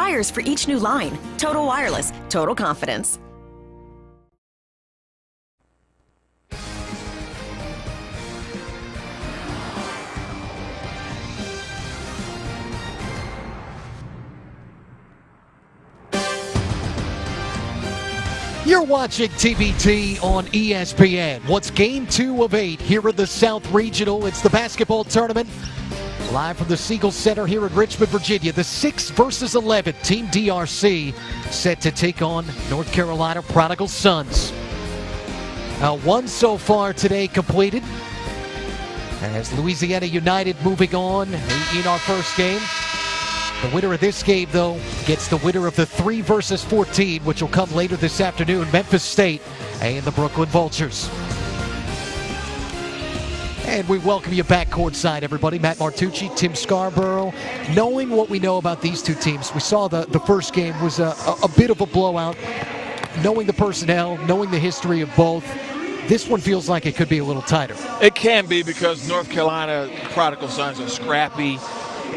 wires for each new line. Total Wireless, total confidence. You're watching TBT on ESPN. What's game 2 of 8 here in the South Regional? It's the basketball tournament. Live from the Siegel Center here in Richmond, Virginia. The 6 versus 11 Team DRC set to take on North Carolina Prodigal Sons. One so far today completed. As Louisiana United moving on in our first game. The winner of this game, though, gets the winner of the 3 versus 14, which will come later this afternoon. Memphis State and the Brooklyn Vultures. And we welcome you back courtside, everybody. Matt Martucci, Tim Scarborough. Knowing what we know about these two teams, we saw the first game was a bit of a blowout. Knowing the personnel, knowing the history of both, this one feels like it could be a little tighter. It can be because North Carolina Prodigal Sons are scrappy.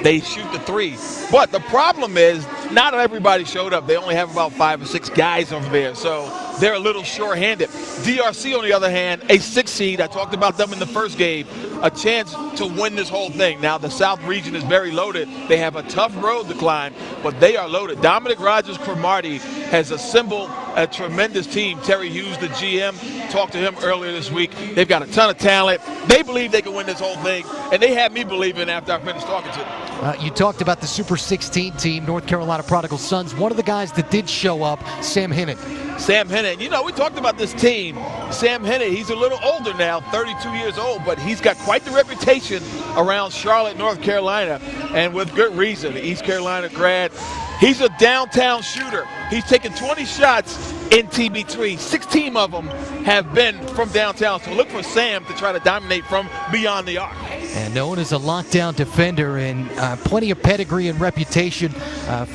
They shoot the three. But the problem is not everybody showed up. They only have about 5 or 6 guys over there, so they're a little short-handed. DRC, on the other hand, a 6 seed. I talked about them in the first game. A chance to win this whole thing. Now, the South region is very loaded. They have a tough road to climb, but they are loaded. Dominic Rogers-Cromartie has assembled a tremendous team. Terry Hughes, the GM, talked to him earlier this week. They've got a ton of talent. They believe they can win this whole thing, and they had me believing after I finished talking to them. You talked about the Super 16 team, North Carolina Prodigal Sons. One of the guys that did show up, Sam Hinnant. Sam Hinnant. You know, we talked about this team. Sam Hinnant, he's a little older now, 32 years old, but he's got quite the reputation around Charlotte, North Carolina, and with good reason. The East Carolina grad. He's a downtown shooter. He's taken 20 shots in TB3. 16 of them have been from downtown. So look for Sam to try to dominate from beyond the arc. And known as a lockdown defender and plenty of pedigree and reputation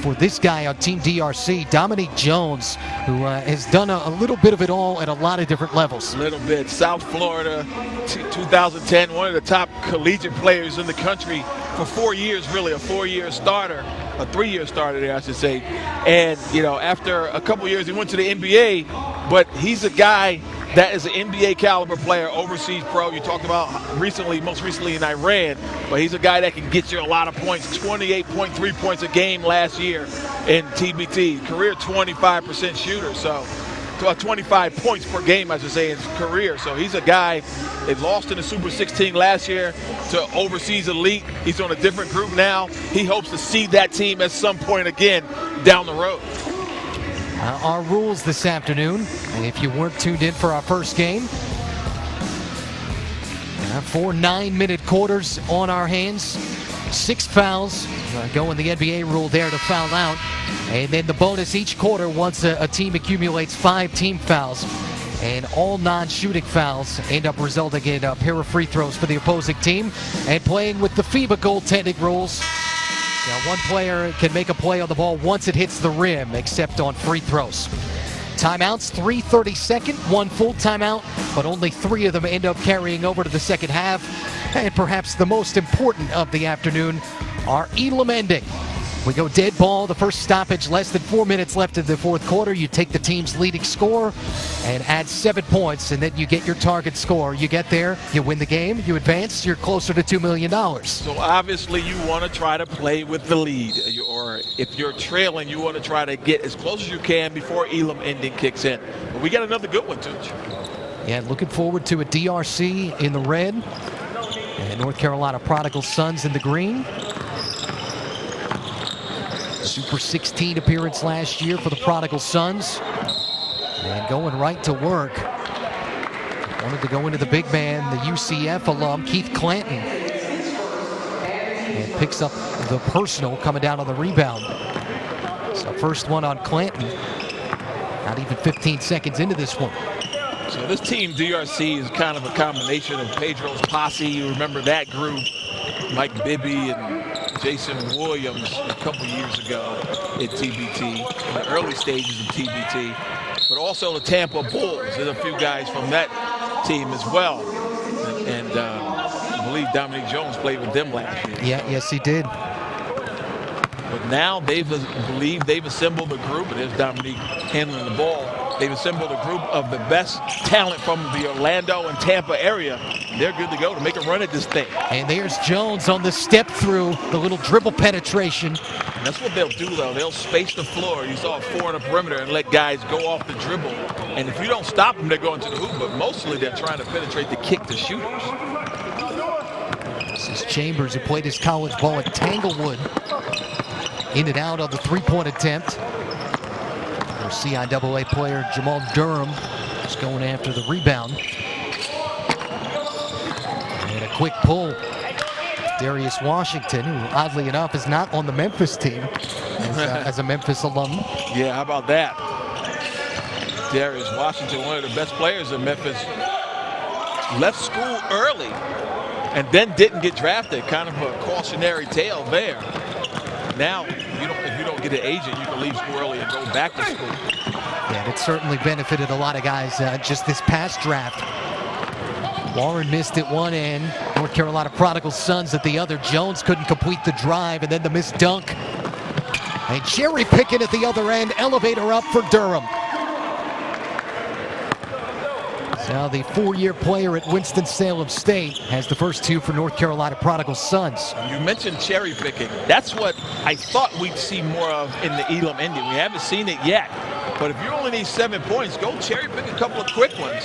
for this guy on Team DRC, Dominique Jones, who has done a little bit of it all at a lot of different levels. A little bit. South Florida, 2010, one of the top collegiate players in the country for 4 years, really, a 4-year starter. A 3-year starter there, I should say. And, you know, after a couple years, he went to the NBA, but he's a guy that is an NBA caliber player, overseas pro. You talked about most recently in Iran, but he's a guy that can get you a lot of points. 28.3 points a game last year in TBT. Career 25% shooter, so 25 points per game, I should say, in his career. So he's a guy that lost in the Super 16 last year to overseas elite. He's on a different group now. He hopes to see that team at some point again down the road. Our rules this afternoon, and if you weren't tuned in for our first game, 4 9-minute quarters on our hands, 6 fouls, going the NBA rule there to foul out, and then the bonus each quarter once a team accumulates 5 team fouls, and all non-shooting fouls end up resulting in a pair of free throws for the opposing team, and playing with the FIBA goaltending rules. Now, one player can make a play on the ball once it hits the rim, except on free throws. Timeouts, 3 30-second, 1 full timeout, but only 3 of them end up carrying over to the second half. And perhaps the most important of the afternoon, our Elam ending. We go dead ball, the first stoppage, less than 4 minutes left in the fourth quarter. You take the team's leading score and add 7 points, and then you get your target score. You get there, you win the game, you advance, you're closer to $2 million. So obviously you want to try to play with the lead, or if you're trailing, you want to try to get as close as you can before Elam ending kicks in. But we got another good one, too. Yeah, looking forward to a DRC in the red and North Carolina Prodigal Sons in the green. Super 16 appearance last year for the Prodigal Sons. And going right to work. Wanted to go into the big man, the UCF alum, Keith Clanton. And picks up the personal coming down on the rebound. So first one on Clanton. Not even 15 seconds into this one. So this team, DRC, is kind of a combination of Pedro's posse. You remember that group. Mike Bibby and Jason Williams a couple years ago at TBT, in the early stages of TBT, but also the Tampa Bulls. There's a few guys from that team as well. And I believe Dominique Jones played with them last year. Yeah, yes he did. But now they've assembled a group, and there's Dominique handling the ball. They've assembled a group of the best talent from the Orlando and Tampa area. They're good to go to make a run at this thing. And there's Jones on the step through, the little dribble penetration. And that's what they'll do, though. They'll space the floor. You saw a 4 on the perimeter and let guys go off the dribble. And if you don't stop them, they're going to the hoop. But mostly they're trying to penetrate the kick to shooters. This is Chambers, who played his college ball at Tanglewood. In and out of the three-point attempt. Our CIAA player Jamal Durham is going after the rebound. And a quick pull. Darius Washington, who oddly enough is not on the Memphis team as a Memphis alum. Yeah, how about that? Darius Washington, one of the best players in Memphis, left school early and then didn't get drafted. Kind of a cautionary tale there. Now, if you don't get an agent, you can leave school early and go back to school. Yeah, it certainly benefited a lot of guys just this past draft. Warren missed at one end. North Carolina Prodigal Sons at the other. Jones couldn't complete the drive, and then the missed dunk. And cherry picking at the other end. Elevator up for Durham. Now the 4-year player at Winston-Salem State has the first 2 for North Carolina Prodigal Sons. You mentioned cherry picking. That's what I thought we'd see more of in the Elam Indian. We haven't seen it yet. But if you only need 7 points, go cherry pick a couple of quick ones.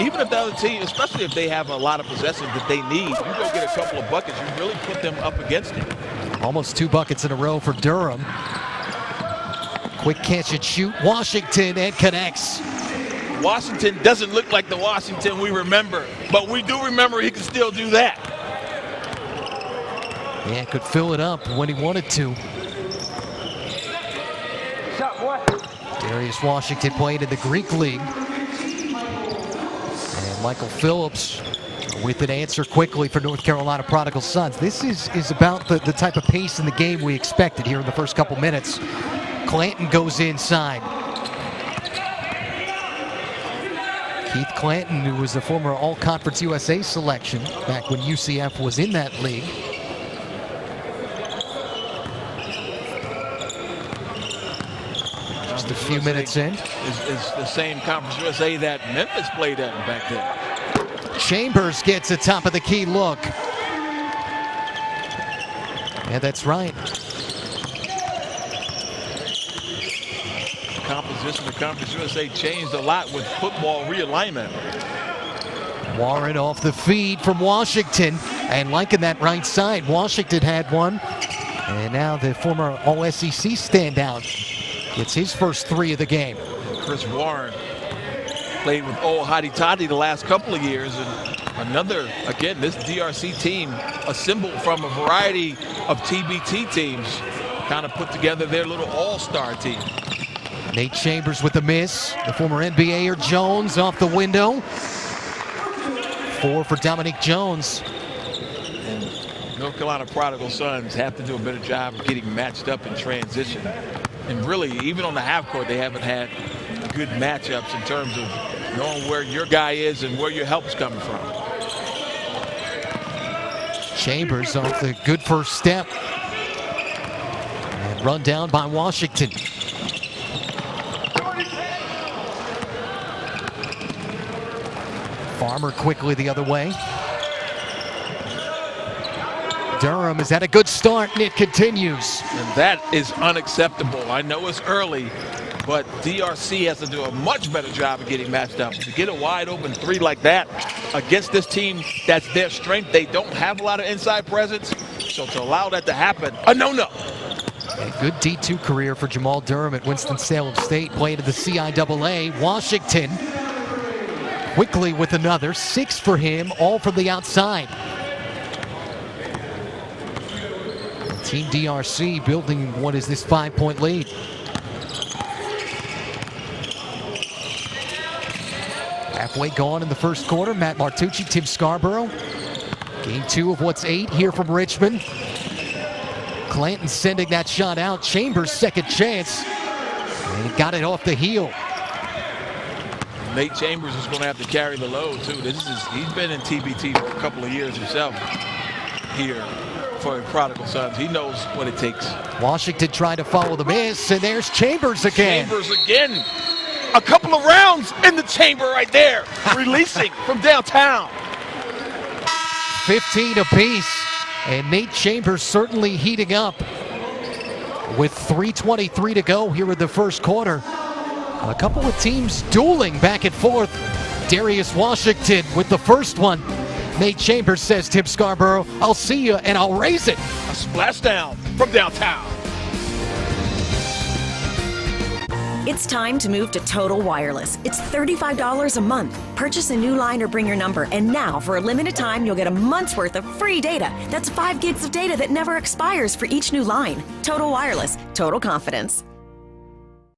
Even if the other team, especially if they have a lot of possessions that they need, you go get a couple of buckets, you really put them up against it. Almost 2 buckets in a row for Durham. Quick catch and shoot. Washington, and connects. Washington doesn't look like the Washington we remember, but we do remember he can still do that. Yeah, could fill it up when he wanted to. Shot, boy. Darius Washington played in the Greek League. And Michael Phillips with an answer quickly for North Carolina Prodigal Sons. This is about the type of pace in the game we expected here in the first couple minutes. Clanton goes inside. Keith Clanton, who was a former All-Conference USA selection back when UCF was in that league. Just a few minutes in. Is the same Conference USA that Memphis played at back then. Chambers gets a top of the key look. Yeah, that's right. Composition of Conference USA changed a lot with football realignment. Warren off the feed from Washington and liking that right side. Washington had one, and now the former All-SEC standout gets his first 3 of the game. Chris Warren played with Old Hotty Toddy the last couple of years, and another, again, this DRC team assembled from a variety of TBT teams, kind of put together their little all-star team. Nate Chambers with the miss. The former NBAer Jones off the window. 4 for Dominique Jones. And North Carolina Prodigal Sons have to do a better job of getting matched up in transition. And really, even on the half court, they haven't had good matchups in terms of knowing where your guy is and where your help's coming from. Chambers off the good first step. And run down by Washington. Farmer quickly the other way. Durham has had a good start, and it continues. And that is unacceptable. I know it's early, but DRC has to do a much better job of getting matched up. To get a wide open 3 like that against this team, that's their strength. They don't have a lot of inside presence, so to allow that to happen, a no-no. A good D2 career for Jamal Durham at Winston-Salem State. Played at the CIAA. Washington quickly with another. 6 for him, all from the outside. Team DRC building what is this 5-point lead. Halfway gone in the first quarter. Matt Martucci, Tim Scarborough. Game 2 of what's 8 here from Richmond. Clanton sending that shot out. Chambers' second chance. And he got it off the heel. Nate Chambers is going to have to carry the load, too. He's been in TBT for a couple of years himself here for the Prodigal Sons. He knows what it takes. Washington trying to follow the miss, and there's Chambers again. Chambers again. A couple of rounds in the chamber right there, releasing from downtown. 15 apiece, and Nate Chambers certainly heating up with 3:23 to go here in the first quarter. A couple of teams dueling back and forth. Darius Washington with the first one. Nate Chambers says, Tim Scarborough, I'll see you and I'll raise it. A splash down from downtown. It's time to move to Total Wireless. It's $35 a month. Purchase a new line or bring your number, and now for a limited time you'll get a month's worth of free data. That's 5 gigs of data that never expires for each new line. Total Wireless, total confidence.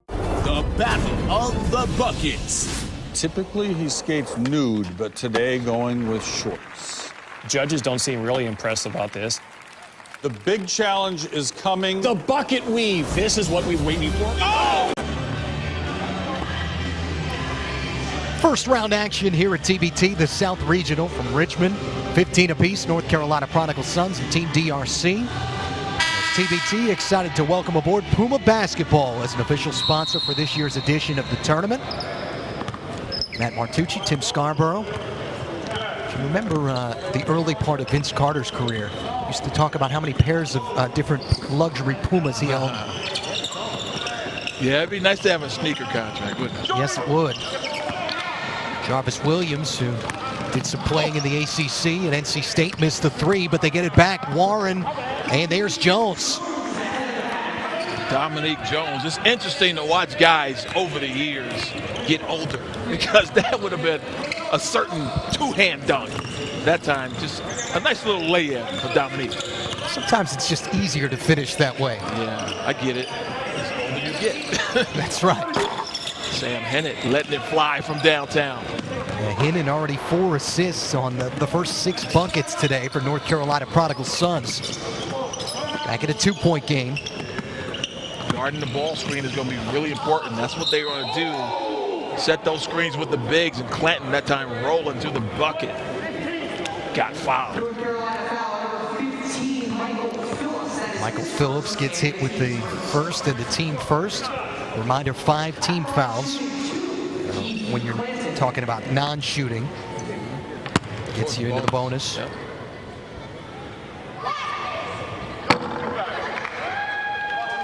The Battle of the Buckets. Typically he skates nude, but today going with shorts. Judges don't seem really impressed about this. The big challenge is coming. The bucket weave. This is what we've waited for. Oh! First round action here at TBT, the South Regional from Richmond. 15 apiece, North Carolina Prodigal Sons and Team DRC. As TBT excited to welcome aboard Puma Basketball as an official sponsor for this year's edition of the tournament. Matt Martucci, Tim Scarborough. If you remember the early part of Vince Carter's career, he used to talk about how many pairs of different luxury Pumas he owned. Yeah, it'd be nice to have a sneaker contract, wouldn't it? Yes, it would. Jarvis Williams, who did some playing in the ACC at NC State, missed the 3, but they get it back. Warren, and there's Jones. Dominique Jones. It's interesting to watch guys over the years get older, because that would have been a certain two-hand dunk. That time, just a nice little layup for Dominique. Sometimes it's just easier to finish that way. Yeah, I get it. The older you get. That's right. Sam Hennett letting it fly from downtown. Yeah, Hennon already 4 assists on the first 6 buckets today for North Carolina Prodigal Sons. Back at a 2-point game. Guarding the ball screen is going to be really important. That's what they're going to do. Set those screens with the bigs, and Clanton that time rolling to the bucket. Got fouled. Michael Phillips gets hit with the first and the team first. Reminder, 5 team fouls when you're talking about non-shooting. Gets you into the bonus. Yep.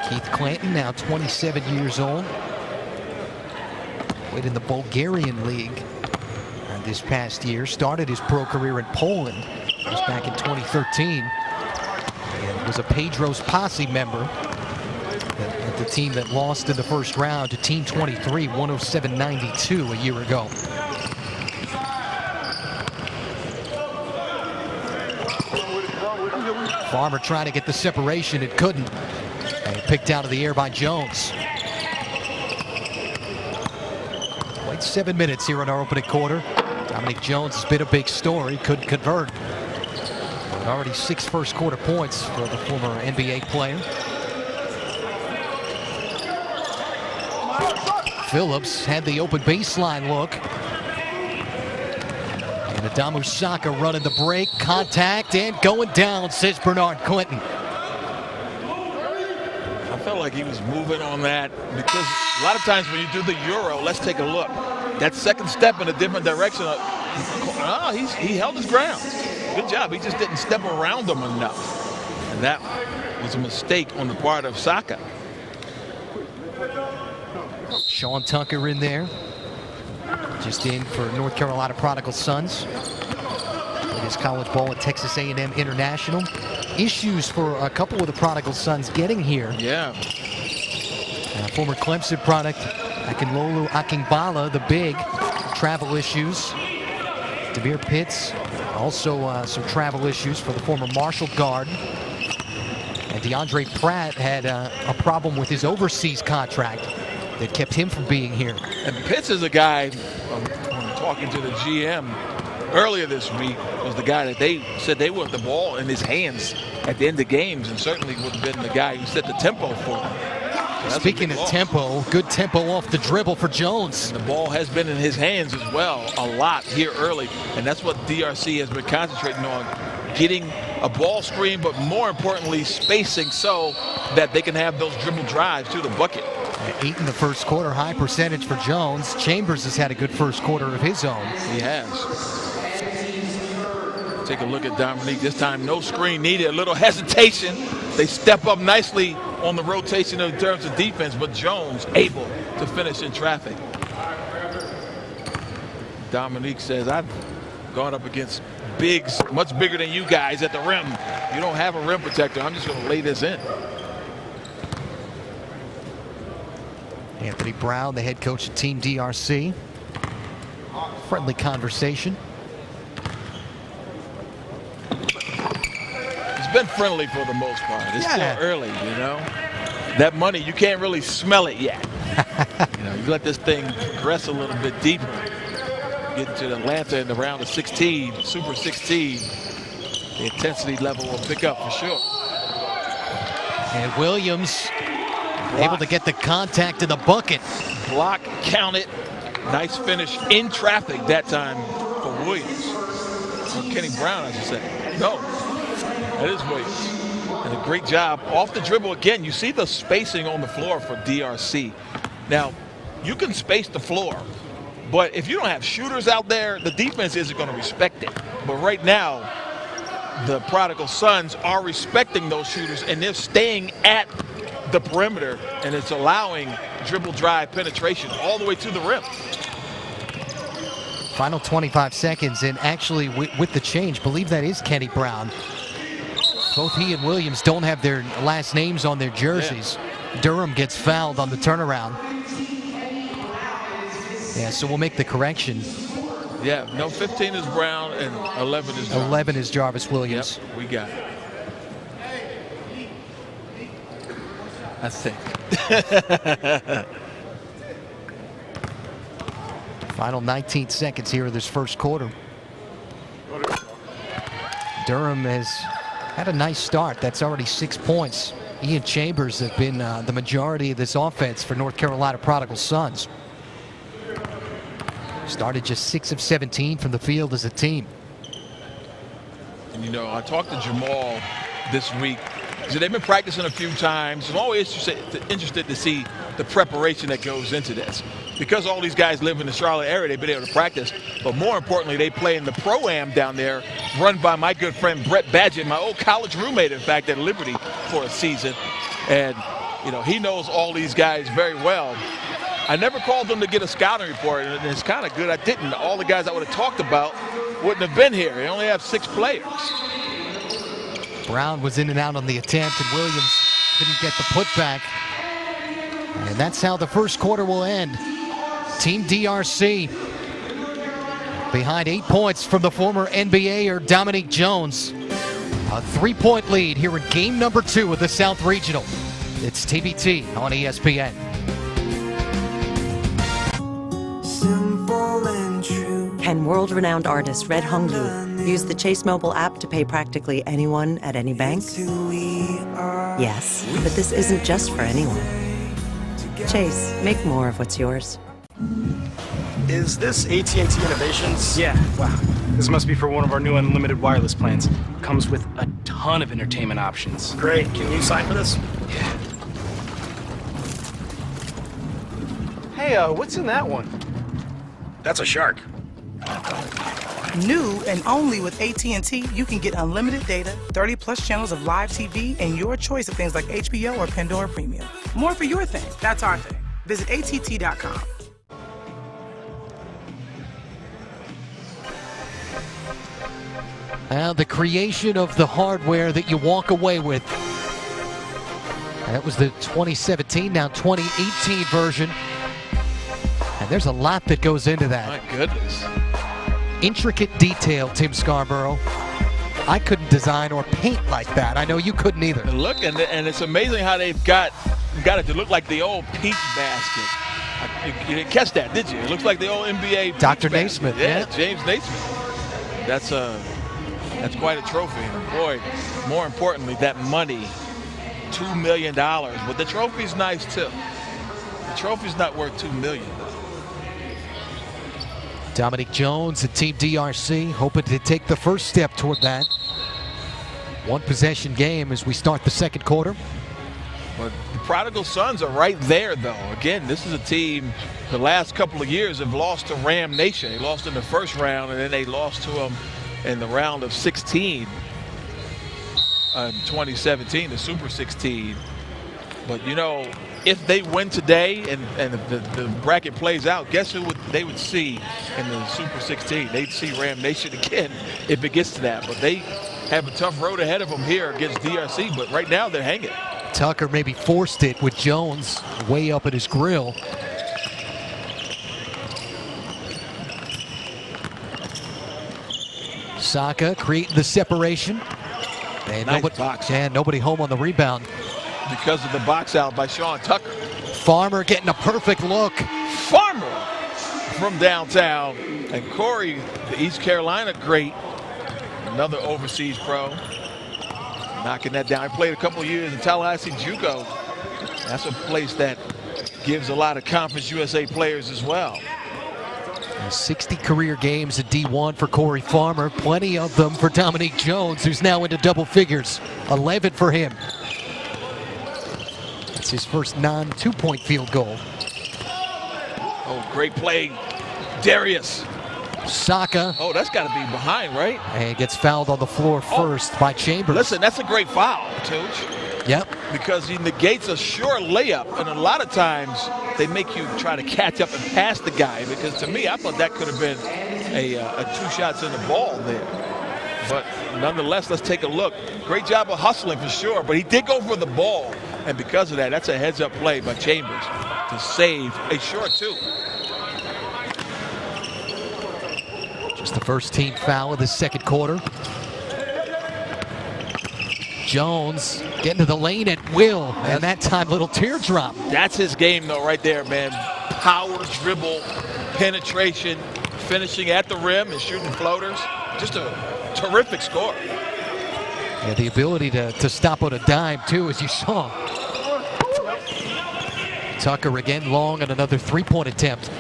Keith Clanton, now 27 years old. Played in the Bulgarian League this past year. Started his pro career in Poland. It was back in 2013. And was a Pedro's Posse member. The team that lost in the first round to Team 23, 107-92 a year ago. Farmer trying to get the separation, it couldn't. And picked out of the air by Jones. Played 7 minutes here in our opening quarter. Dominique Jones has been a big story, couldn't convert. Already 6 first quarter points for the former NBA player. Phillips had the open baseline look. And Adamu Saka running the break, contact, and going down, says Bernard Clinton. I felt like he was moving on that, because a lot of times when you do the Euro, let's take a look. That second step in a different direction, he held his ground. Good job. He just didn't step around them enough. And that was a mistake on the part of Saka. Sean Tucker in there, just in for North Carolina Prodigal Sons. Played his college ball at Texas A&M International. Issues for a couple of the Prodigal Sons getting here. Yeah. Former Clemson product, Akinlolu Akingbala, the big, travel issues. Demir Pitts, also some travel issues for the former Marshall guard. And DeAndre Pratt had a problem with his overseas contract that kept him from being here. And Pitts is a guy, talking to the GM earlier this week, was the guy that they said they want the ball in his hands at the end of games, and certainly would have been the guy who set the tempo for them. So speaking of tempo, good tempo off the dribble for Jones. And the ball has been in his hands as well a lot here early, and that's what DRC has been concentrating on. getting a ball screen, but more importantly, spacing so that they can have those dribble drives to the bucket. 8 in the first quarter, high percentage for Jones. Chambers has had a good first quarter of his own. He has. Take a look at Dominique. This time, no screen needed. A little hesitation. They step up nicely on the rotation in terms of defense, but Jones able to finish in traffic. Dominique says, I've gone up against bigs much bigger than you guys at the rim. You don't have a rim protector. I'm just going to lay this in. Anthony Brown, the head coach of Team DRC. Friendly conversation. It's been friendly for the most part. It's still early, you know. That money, you can't really smell it yet. You let this thing progress a little bit deeper. Getting to Atlanta in the round of 16, Super 16, the intensity level will pick up for sure. And Williams able to get the contact in the bucket. Block, count it. Nice finish in traffic that time for Williams. Or Kenny Brown, I should say. No, that is Williams. And a great job off the dribble again. You see the spacing on the floor for DRC. Now, you can space the floor, but if you don't have shooters out there, the defense isn't going to respect it. But right now, the Prodigal Sons are respecting those shooters, and they're staying at the perimeter, and it's allowing dribble drive penetration all the way to the rim. Final 25 seconds, and actually with the change, believe that is Kenny Brown. Both he and Williams don't have their last names on their jerseys. Yeah. Durham gets fouled on the turnaround. Yeah, so we'll make the correction. Yeah, no, 15 is Brown and 11 is Jarvis. 11 is Jarvis Williams. Yep, we got it. I think. Final 19 seconds here of this first quarter. Durham has had a nice start. That's already 6 points. Ian Chambers have been the majority of this offense for North Carolina Prodigal Sons. Started just 6 of 17 from the field as a team. And you know, I talked to Jamal this week. So they've been practicing a few times. I'm always interested to see the preparation that goes into this. Because all these guys live in the Charlotte area, they've been able to practice. But more importantly, they play in the Pro-Am down there, run by my good friend Brett Badgett, my old college roommate, in fact, at Liberty for a season. And, you know, he knows all these guys very well. I never called them to get a scouting report, and it's kind of good I didn't. All the guys I would have talked about wouldn't have been here. They only have 6 players. Brown was in and out on the attempt, and Williams couldn't get the putback. And that's how the first quarter will end. Team DRC behind 8 points from the former NBAer Dominique Jones. A 3-point lead here in game number 2 of the South Regional. It's TBT on ESPN. Can world-renowned artist Red Hongyu use the Chase mobile app to pay practically anyone at any bank? Yes, but this isn't just for anyone. Chase, make more of what's yours. Is this AT&T Innovations? Yeah, wow. This must be for one of our new unlimited wireless plans. Comes with a ton of entertainment options. Great. Can you sign for this? Yeah. Hey, what's in that one? That's a shark. New and only with AT&T, you can get unlimited data, 30-plus channels of live TV, and your choice of things like HBO or Pandora Premium. More for your thing. That's our thing. Visit att.com. The creation of the hardware that you walk away with. That was the 2017, now 2018 version. And there's a lot that goes into that. My goodness. Intricate detail, Tim Scarborough. I couldn't design or paint like that. I know you couldn't either. And look, and it's amazing how they've got it to look like the old peach basket. You didn't catch that, did you? It looks like the old NBA Dr. peach Naismith. basket. Yeah, James Naismith. That's quite a trophy. And boy, more importantly, that money, $2 million. But the trophy's nice too. The trophy's not worth $2 million. Dominique Jones and Team DRC hoping to take the first step toward that. One possession game as we start the second quarter. But the Prodigal Sons are right there, though. Again, this is a team the last couple of years have lost to Ram Nation. They lost in the first round, and then they lost to them in the round of 16 in 2017, the Super 16. But, you know, if they win today and the bracket plays out, guess who they would see in the Super 16? They'd see Ram Nation again if it gets to that. But they have a tough road ahead of them here against DRC, but right now they're hanging. Tucker maybe forced it with Jones way up at his grill. Saka creating the separation. And nice box. And nobody home on the rebound. Because of the box out by Sean Tucker. Farmer getting a perfect look. Farmer from downtown. And Corey, the East Carolina great, another overseas pro, knocking that down. I played a couple of years in Tallahassee JUCO. That's a place that gives a lot of Conference USA players as well. 60 career games at D1 for Corey Farmer. Plenty of them for Dominique Jones, who's now into double figures. 11 for him. That's his first non-2-point field goal. Oh, great play. Darius. Saka. Oh, that's got to be behind, right? And gets fouled on the floor first by Chambers. Listen, that's a great foul, Tooch. Yep. Because he negates a sure layup, and a lot of times they make you try to catch up and pass the guy. Because to me, I thought that could have been a 2 shots in the ball there. But nonetheless, let's take a look. Great job of hustling for sure, but he did go for the ball, and because of that, that's a heads-up play by Chambers to save a short 2. Just the first team foul of the second quarter. Jones getting to the lane at will, and that time little teardrop. That's his game though right there, man. Power, dribble, penetration, finishing at the rim and shooting floaters. Just a terrific score. Yeah, the ability to stop on a dime too, as you saw. Tucker again long on another 3-point attempt.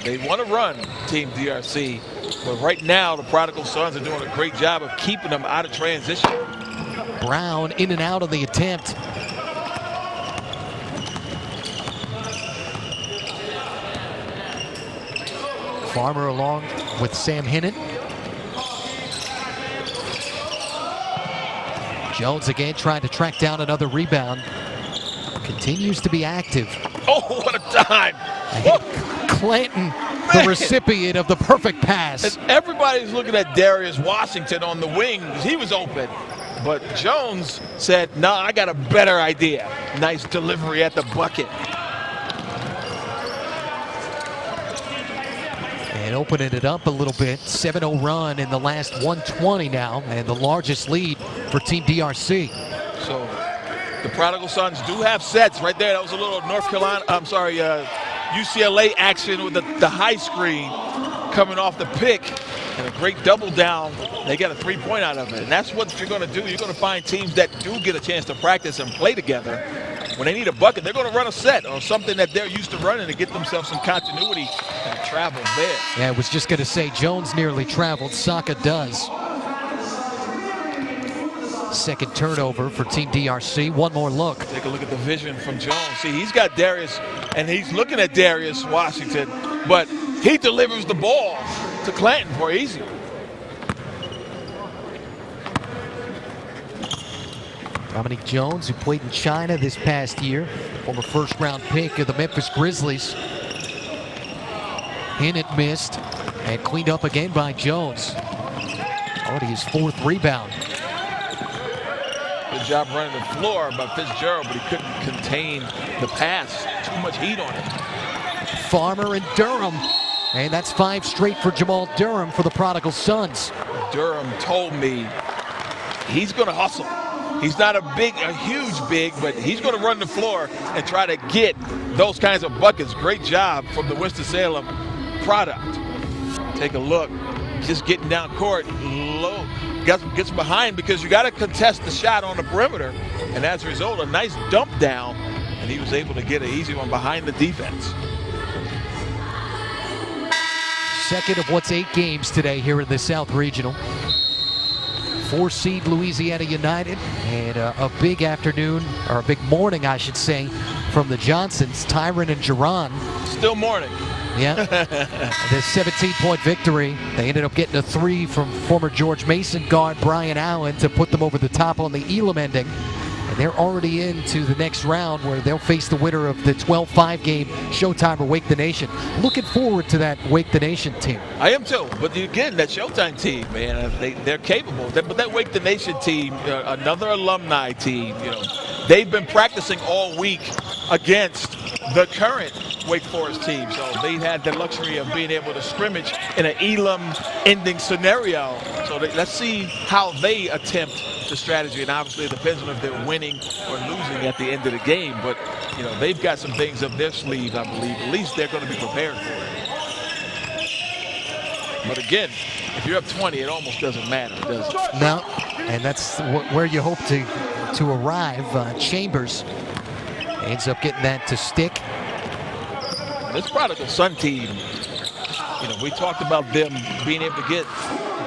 They want to run, Team DRC, but right now the Prodigal Sons are doing a great job of keeping them out of transition. Brown in and out of the attempt. Farmer along with Sam Hinnant. Jones again trying to track down another rebound. Continues to be active. Oh, what a dime! Clanton, the recipient of the perfect pass. And everybody's looking at Darius Washington on the wing. He was open. But Jones said, no, I got a better idea. Nice delivery at the bucket. And opening it up a little bit. 7-0 run in the last 120 now. And the largest lead for Team DRC. So the Prodigal Sons do have sets right there. That was a little UCLA action with the high screen coming off the pick and a great double down. They got a 3-point out of it, and that's what you're going to do. You're going to find teams that do get a chance to practice and play together. When they need a bucket, they're going to run a set or something that they're used to running to get themselves some continuity and travel there. Yeah, I was just going to say Jones nearly traveled. Saka does. Second turnover for Team DRC. One more look. Take a look at the vision from Jones. See, he's got Darius, and he's looking at Darius Washington, but he delivers the ball to Clanton for easy. Dominique Jones, who played in China this past year, former first-round pick of the Memphis Grizzlies. Hinnant missed and cleaned up again by Jones. Already his 4th rebound. Good job running the floor by Fitzgerald, but he couldn't contain the pass. Too much heat on it. Farmer and Durham. And that's 5 straight for Jamal Durham for the Prodigal Sons. Durham told me he's going to hustle. He's not a huge big, but he's going to run the floor and try to get those kinds of buckets. Great job from the Winston-Salem product. Take a look. Just getting down court low. Gets behind because you got to contest the shot on the perimeter, and as a result, a nice dump down, and he was able to get an easy one behind the defense. Second of what's 8 games today here in the South Regional. 4-seed Louisiana United, and a big afternoon, or a big morning, I should say, from the Johnsons, Tyron and Jerron. Still morning. Yeah. The 17-point victory. They ended up getting a 3 from former George Mason guard Brian Allen to put them over the top on the Elam ending. And they're already into the next round where they'll face the winner of the 12-5 game Showtime or Wake the Nation. Looking forward to that Wake the Nation team. I am too. But again, that Showtime team, man, they're capable. But that Wake the Nation team, another alumni team, they've been practicing all week against the current Wake Forest team. So they've had the luxury of being able to scrimmage in an Elam ending scenario. So let's see how they attempt the strategy. And obviously it depends on if they're winning or losing at the end of the game. But, they've got some things up their sleeve, I believe. At least they're going to be prepared for it. But again, if you're up 20, it almost doesn't matter, does it? No, and that's where you hope to arrive. Chambers ends up getting that to stick. This Prodigal Son team, we talked about them being able to get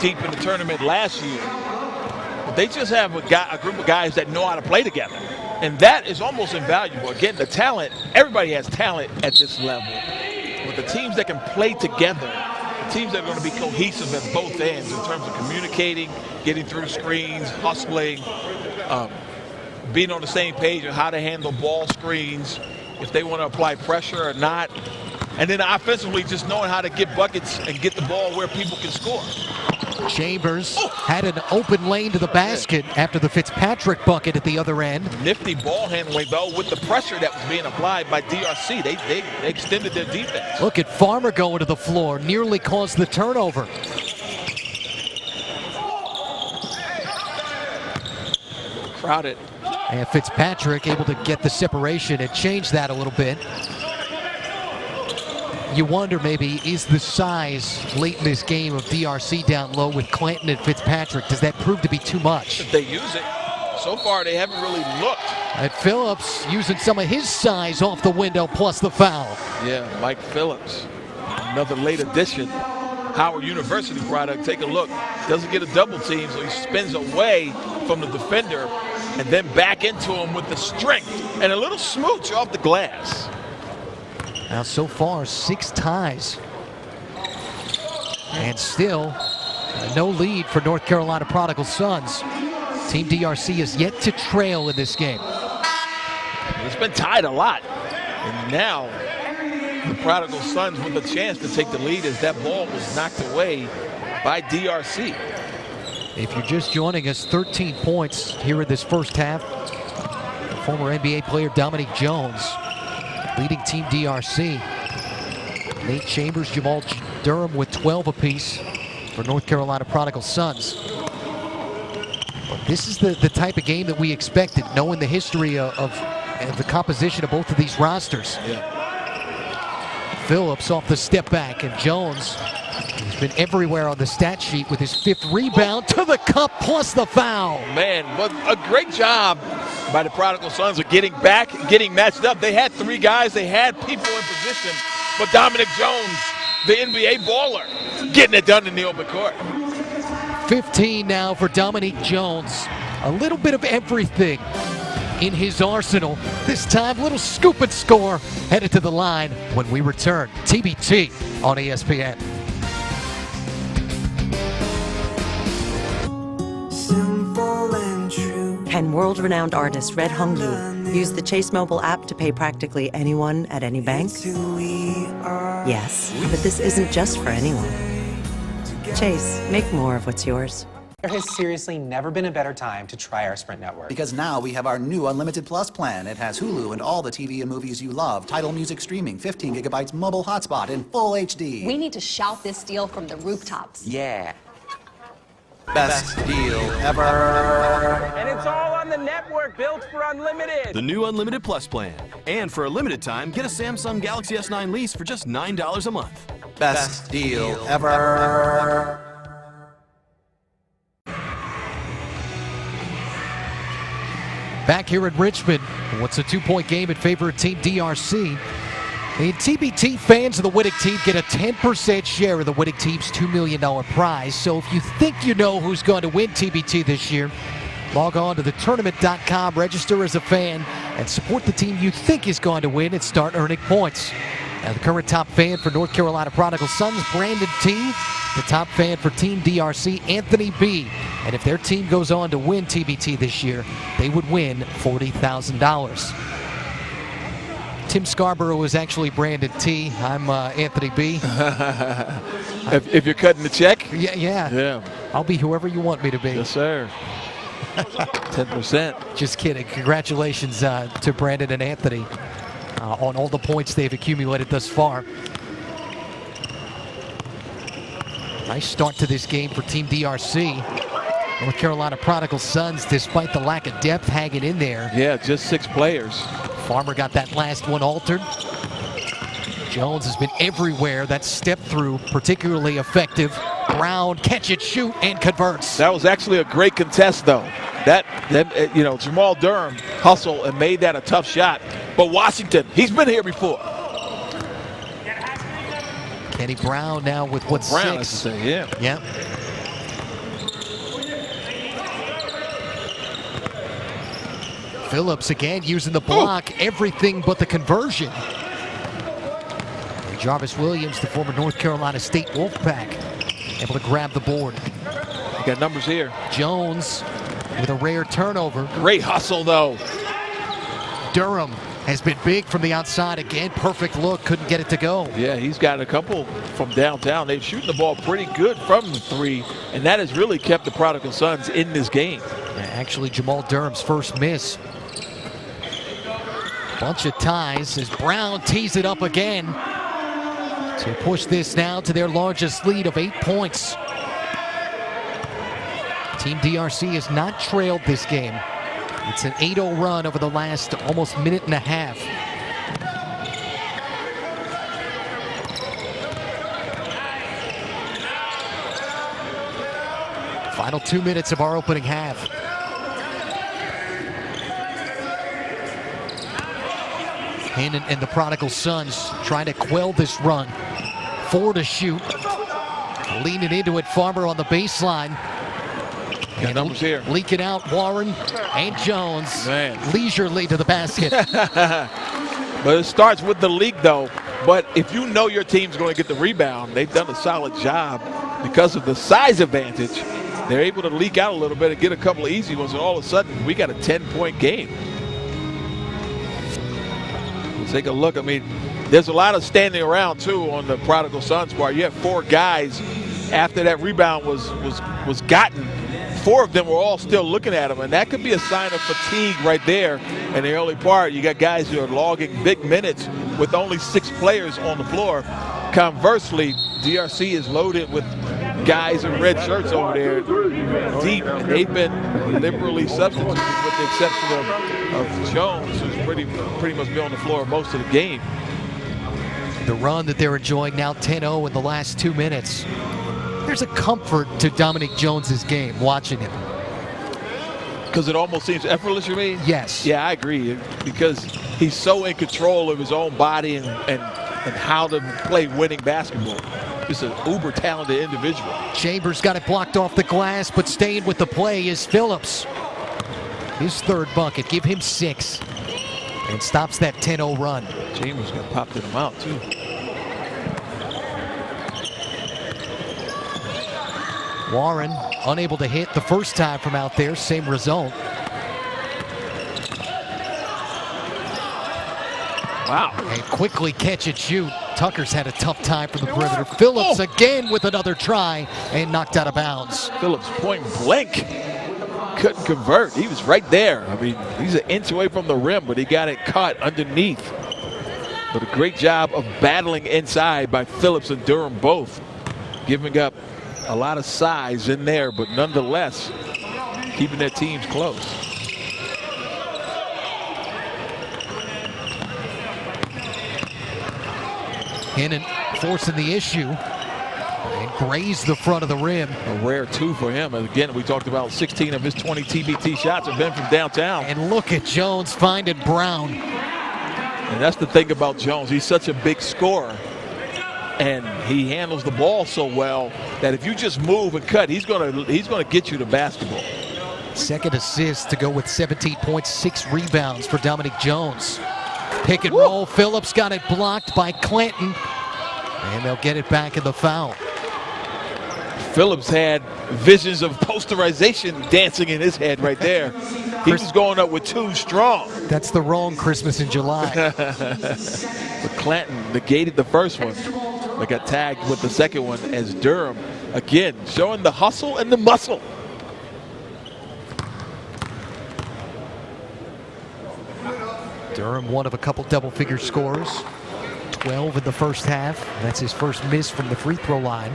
deep in the tournament last year. But they just have a group of guys that know how to play together. And that is almost invaluable. Again, the talent, everybody has talent at this level. But the teams that can play together, the teams that are going to be cohesive at both ends in terms of communicating, getting through screens, hustling, being on the same page on how to handle ball screens, if they want to apply pressure or not. And then offensively, just knowing how to get buckets and get the ball where people can score. Chambers had an open lane to the basket after the Fitzpatrick bucket at the other end. Nifty ball handling, though, with the pressure that was being applied by DRC. They extended their defense. Look at Farmer going to the floor, nearly caused the turnover. Crowded. And Fitzpatrick able to get the separation and change that a little bit. You wonder maybe, is the size late in this game of DRC down low with Clanton and Fitzpatrick, does that prove to be too much? If they use it. So far, they haven't really looked. And Phillips using some of his size off the window plus the foul. Yeah, Mike Phillips, another late addition. Howard University product. Take a look. Doesn't get a double team, so he spins away from the defender and then back into him with the strength and a little smooch off the glass. Now so far 6 ties. And still no lead for North Carolina Prodigal Sons. Team DRC is yet to trail in this game. It's been tied a lot. And now the Prodigal Sons with a chance to take the lead as that ball was knocked away by DRC. If you're just joining us, 13 points here in this first half. Former NBA player Dominique Jones leading Team DRC. Nate Chambers, Jamal Durham with 12 apiece for North Carolina Prodigal Sons. But this is the type of game that we expected, knowing the history of the composition of both of these rosters. Yeah. Phillips off the step back, and Jones, he's been everywhere on the stat sheet with his 5th rebound to the cup plus the foul. Man, but a great job by the Prodigal Sons of getting back, getting matched up. They had 3 guys, they had people in position, but Dominic Jones, the NBA baller, getting it done in the open court. 15 now for Dominique Jones. A little bit of everything in his arsenal. This time, little scoop and score headed to the line when we return. TBT on ESPN. And world-renowned artist Red Hongyu used the Chase mobile app to pay practically anyone at any bank? Yes, but this isn't just for anyone. Chase, make more of what's yours. There has seriously never been a better time to try our Sprint network. Because now we have our new Unlimited Plus plan. It has Hulu and all the TV and movies you love, Tidal music streaming, 15 gigabytes mobile hotspot in full HD. We need to shout this deal from the rooftops. Yeah. Best deal ever. And it's all on the network built for unlimited. The new Unlimited Plus plan. And for a limited time, get a Samsung Galaxy S9 lease for just $9 a month. Best deal ever. Back here in Richmond, what's a 2-point game in favor of Team DRC? The TBT fans of the winning team get a 10% share of the winning team's $2 million prize. So if you think you know who's going to win TBT this year, log on to thetournament.com, register as a fan, and support the team you think is going to win and start earning points. Now, the current top fan for North Carolina Prodigal Sons, Brandon T. The top fan for Team DRC, Anthony B. And if their team goes on to win TBT this year, they would win $40,000. Tim Scarborough is actually Brandon T. I'm Anthony B. if you're cutting the check? Yeah. I'll be whoever you want me to be. Yes, sir. 10%. Just kidding. Congratulations to Brandon and Anthony on all the points they've accumulated thus far. Nice start to this game for Team DRC. North Carolina Prodigal Sons, despite the lack of depth, hanging in there. Yeah, just 6 players. Farmer got that last one altered. Jones has been everywhere. That step through, particularly effective. Brown, catch it, shoot, and converts. That was actually a great contest, though. That Jamal Durham hustled and made that a tough shot. But Washington, he's been here before. Kenny Brown now with what, 6? Brown, I should say, yeah. Yep. Phillips again using the block, everything but the conversion. And Jarvis Williams, the former North Carolina State Wolfpack, able to grab the board. You got numbers here. Jones with a rare turnover. Great hustle, though. Durham has been big from the outside again. Perfect look, couldn't get it to go. Yeah, he's got a couple from downtown. They're shooting the ball pretty good from the 3, and that has really kept the Prodigal Sons in this game. Actually, Jamal Durham's first miss. Bunch of ties as Brown tees it up again to push this now to their largest lead of 8 points. Team DRC has not trailed this game. It's an 8-0 run over the last almost minute and a half. Final 2 minutes of our opening half. Hannon and the Prodigal Sons trying to quell this run. 4 to shoot. Leaning into it, Farmer on the baseline. Got numbers here. Leaking out, Warren and Jones. Man. Leisurely to the basket. But it starts with the leak, though. But if you know your team's going to get the rebound, they've done a solid job because of the size advantage. They're able to leak out a little bit and get a couple of easy ones, and all of a sudden, we got a 10-point game. Let's take a look. I mean, there's a lot of standing around, too, on the Prodigal Sons part. You have 4 guys after that rebound was gotten. 4 of them were all still looking at him, and that could be a sign of fatigue right there in the early part. You got guys who are logging big minutes with only 6 players on the floor. Conversely, DRC is loaded with guys in red shirts over there deep, and they've been liberally substituted with the exception of Jones, who's pretty much been on the floor most of the game. The run that they're enjoying now, 10-0 in the last 2 minutes. There's a comfort to Dominic Jones's game, watching him. Because it almost seems effortless, you mean? Yes. Yeah, I agree. Because he's so in control of his own body and how to play winning basketball. Just an uber talented individual. Chambers got it blocked off the glass, but staying with the play is Phillips. His 3rd bucket, give him 6. And stops that 10-0 run. Chambers got popped in him out, too. Warren unable to hit the first time from out there, same result. Wow. And quickly catch and shoot. Tucker's had a tough time from the perimeter. Phillips again with another try and knocked out of bounds. Phillips point blank. Couldn't convert. He was right there. I mean, he's an inch away from the rim, but he got it caught underneath. But a great job of battling inside by Phillips and Durham both. Giving up a lot of size in there, but nonetheless, keeping their teams close. Hannon forcing the issue and grazed the front of the rim. A rare 2 for him. And again, we talked about 16 of his 20 TBT shots have been from downtown. And look at Jones finding Brown. And that's the thing about Jones. He's such a big scorer. And he handles the ball so well that if you just move and cut, he's gonna get you the basketball. Second assist to go with 17.6 rebounds for Dominic Jones. Pick and roll. Phillips got it blocked by Clanton. And they'll get it back in the foul. Phillips had visions of posterization dancing in his head right there. He was going up with 2 strong. That's the wrong Christmas in July. But Clanton negated the first one. They got tagged with the second one as Durham, again, showing the hustle and the muscle. Durham, one of a couple double-figure scorers. 12 in the first half. That's his first miss from the free throw line.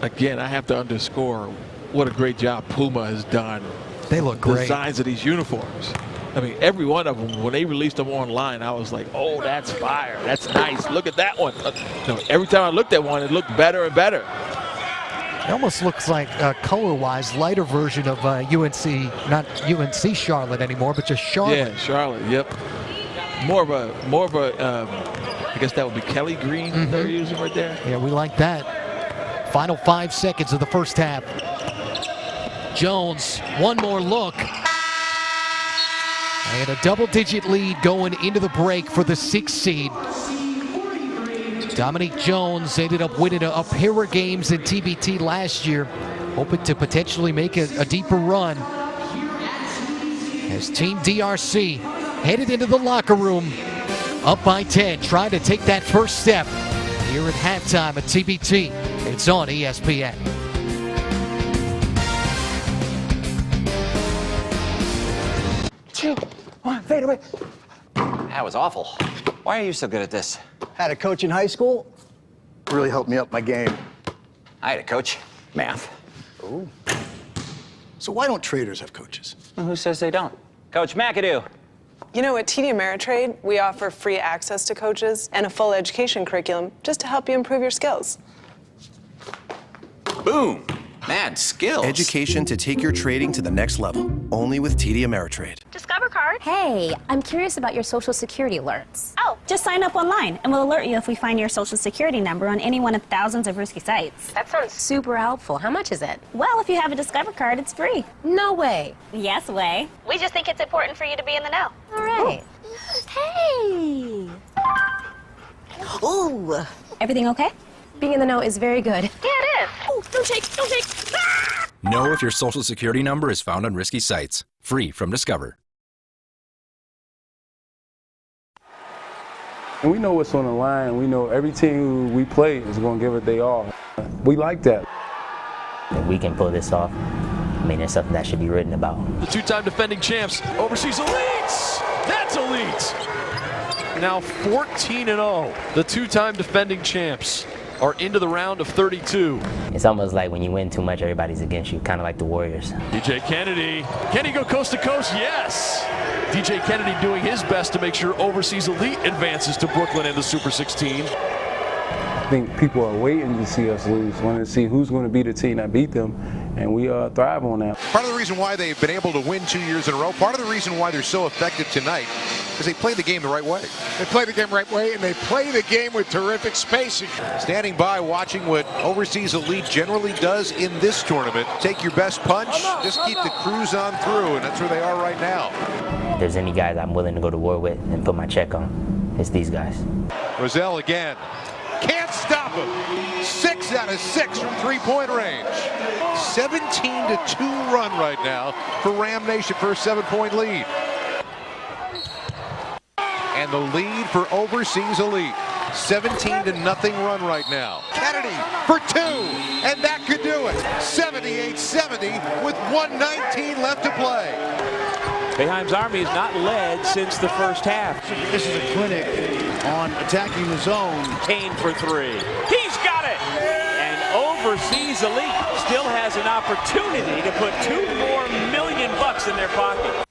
Again, I have to underscore what a great job Puma has done. They look great. Designs of these uniforms. I mean, every one of them, when they released them online, I was like, oh, that's fire. That's nice. Look at that one. Every time I looked at one, it looked better and better. It almost looks like color-wise, lighter version of UNC, not UNC Charlotte anymore, but just Charlotte. Yeah, Charlotte. Yep. More of a, I guess that would be Kelly green they're using right there. Yeah, we like that. Final 5 seconds of the first half. Jones, one more look. And a double-digit lead going into the break for the 6th seed. Dominic Jones ended up winning a pair of games in TBT last year, hoping to potentially make a deeper run. As Team DRC headed into the locker room, up by 10, trying to take that first step here at halftime at TBT. It's on ESPN. 2, 1, fade away. That was awful. Why are you so good at this? Had a coach in high school. Really helped me up my game. I had a coach. Math. Ooh. So why don't traders have coaches? Well, who says they don't? Coach McAdoo. You know, at TD Ameritrade, we offer free access to coaches and a full education curriculum just to help you improve your skills. Boom. Mad skills. Education to take your trading to the next level. Only with TD Ameritrade. Discover card. Hey, I'm curious about your Social Security alerts. Oh, just sign up online and we'll alert you if we find your Social Security number on any one of thousands of risky sites. That sounds super helpful. How much is it? Well, if you have a Discover card, it's free. No way. Yes way. We just think it's important for you to be in the know. All right. Hey. Ooh. Everything okay? Being in the know is very good. Yeah, it is. Oh, don't shake, don't shake. Ah! Know if your Social Security number is found on risky sites. Free from Discover. And we know what's on the line. We know every team we play is going to give it their all. We like that. If we can pull this off, I mean, it's something that should be written about. The two-time defending champs, overseas elites. That's elite. Now 14-0. The two-time defending champs are into the round of 32. It's almost like when you win too much, everybody's against you, kind of like the Warriors. DJ Kennedy. Can he go coast to coast? Yes. DJ Kennedy doing his best to make sure overseas elite advances to Brooklyn and the Super 16. I think people are waiting to see us lose, wanting to see who's going to be the team that beat them, and we thrive on that. Part of the reason why they've been able to win 2 years in a row, part of the reason why they're so effective tonight is they play the game the right way. They play the game the right way, and they play the game with terrific spacing. Standing by, watching what Overseas Elite generally does in this tournament. Take your best punch, just keep the cruise on through, and that's where they are right now. If there's any guys I'm willing to go to war with and put my check on, it's these guys. Roselle again. Can't stop him. 6 out of 6 from three-point range. 17-2 run right now for Ram Nation for a 7-point lead. And the lead for Overseas Elite. 17-0 run right now. Kennedy for 2, and that could do it. 78-70 with 1:19 left to play. Boeheim's Army has not led since the first half. This is a clinic on attacking the zone. Kane for 3. He's got it! And Overseas Elite still has an opportunity to put $2 more million in their pocket.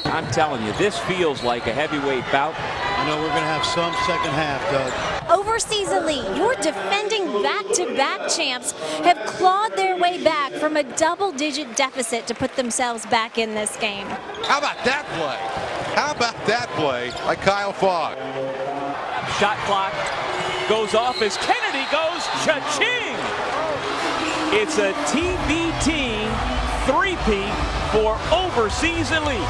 I'm telling you, this feels like a heavyweight bout. I know we're going to have some second half, Doug. Overseas Elite, your defending back-to-back champs, have clawed their way back from a double-digit deficit to put themselves back in this game. How about that play? How about that play by Kyle Fogg? Shot clock goes off as Kennedy goes cha-ching. It's a TBT three-peat for Overseas Elite.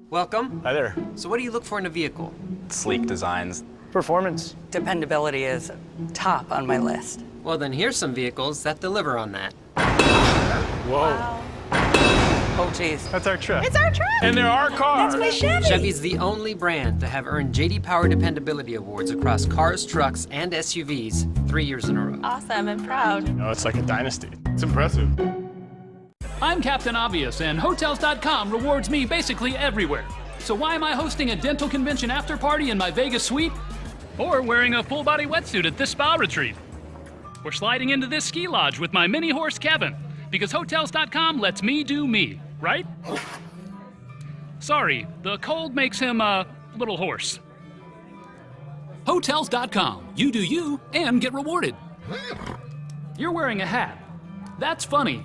Welcome. Hi there. So what do you look for in a vehicle? Sleek designs. Performance. Dependability is top on my list. Well, then here's some vehicles that deliver on that. Whoa. Wow. Oh, geez. That's our truck. It's our truck. And there are cars. That's my Chevy. Chevy's the only brand to have earned J.D. Power Dependability Awards across cars, trucks, and SUVs 3 years in a row. Awesome and proud. Oh, it's like a dynasty. It's impressive. I'm Captain Obvious, and Hotels.com rewards me basically everywhere. So why am I hosting a dental convention after party in my Vegas suite? Or wearing a full-body wetsuit at this spa retreat? Or sliding into this ski lodge with my mini horse Kevin? Because Hotels.com lets me do me, right? Sorry, the cold makes him a little hoarse. Hotels.com. You do you and get rewarded. You're wearing a hat. That's funny.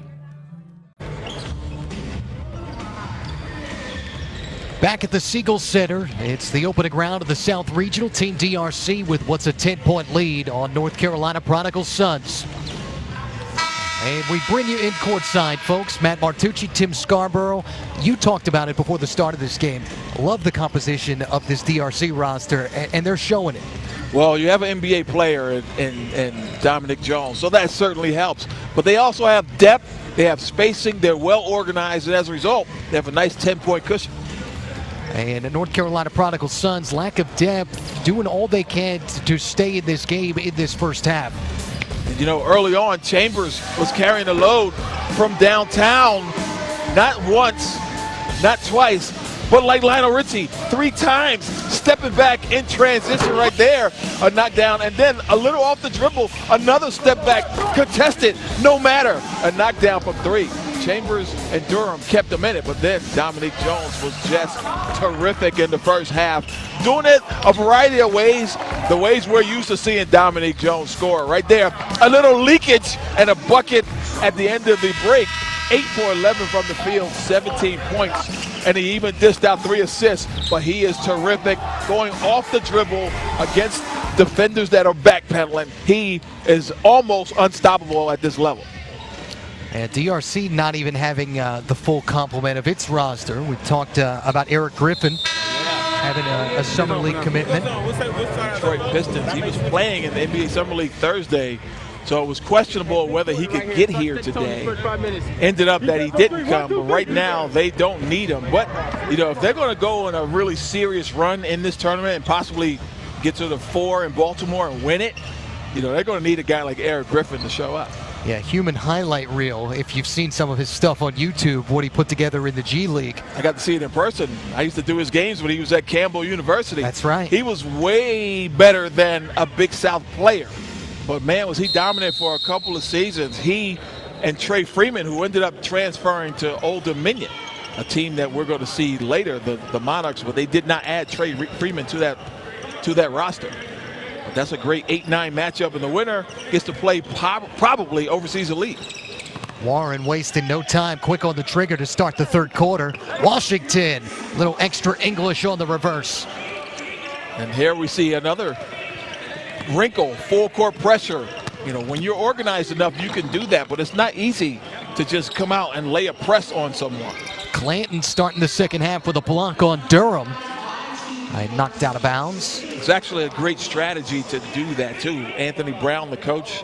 Back at the Siegel Center, it's the opening round of the South Regional. Team DRC with what's a 10-point lead on North Carolina Prodigal Sons. And we bring you in courtside, folks. Matt Martucci, Tim Scarborough. You talked about it before the start of this game. Love the composition of this DRC roster, and they're showing it. Well, you have an NBA player in Dominic Jones, so that certainly helps. But they also have depth, they have spacing, they're well organized, and as a result, they have a nice 10-point cushion. And the North Carolina Prodigal Sons, lack of depth, doing all they can to stay in this game in this first half. And you know, early on, Chambers was carrying the load from downtown, not once, not twice, but like Lionel Richie, 3 times, stepping back in transition right there, a knockdown, and then a little off the dribble, another step back, contested, no matter, a knockdown from 3. Chambers and Durham kept him in it, but then Dominic Jones was just terrific in the first half, doing it a variety of ways, the ways we're used to seeing Dominic Jones score. Right there, a little leakage and a bucket at the end of the break. 8 for 11 from the field, 17 points, and he even dished out 3 assists, but he is terrific going off the dribble against defenders that are backpedaling. He is almost unstoppable at this level. And DRC not even having the full complement of its roster. We talked about Eric Griffin having a Summer League commitment. Detroit Pistons, he was playing in the NBA Summer League Thursday, so it was questionable whether he could get here today. Ended up that he didn't come, but right now they don't need him. But, you know, if they're going to go on a really serious run in this tournament and possibly get to the 4 in Baltimore and win it, you know, they're going to need a guy like Eric Griffin to show up. Yeah, human highlight reel. If you've seen some of his stuff on YouTube, what he put together in the G League. I got to see it in person. I used to do his games when he was at Campbell University. That's right. He was way better than a Big South player. But, man, was he dominant for a couple of seasons. He and Trey Freeman, who ended up transferring to Old Dominion, a team that we're going to see later, the Monarchs, but they did not add Trey Freeman to that roster. But that's a great 8-9 matchup, and the winner gets to play probably Overseas Elite. Warren wasting no time, quick on the trigger to start the third quarter. Washington, little extra English on the reverse. And here we see another wrinkle, full court pressure. You know, when you're organized enough, you can do that, but it's not easy to just come out and lay a press on someone. Clanton starting the second half with a block on Durham. Knocked out of bounds. It's actually a great strategy to do that too. Anthony Brown, the coach,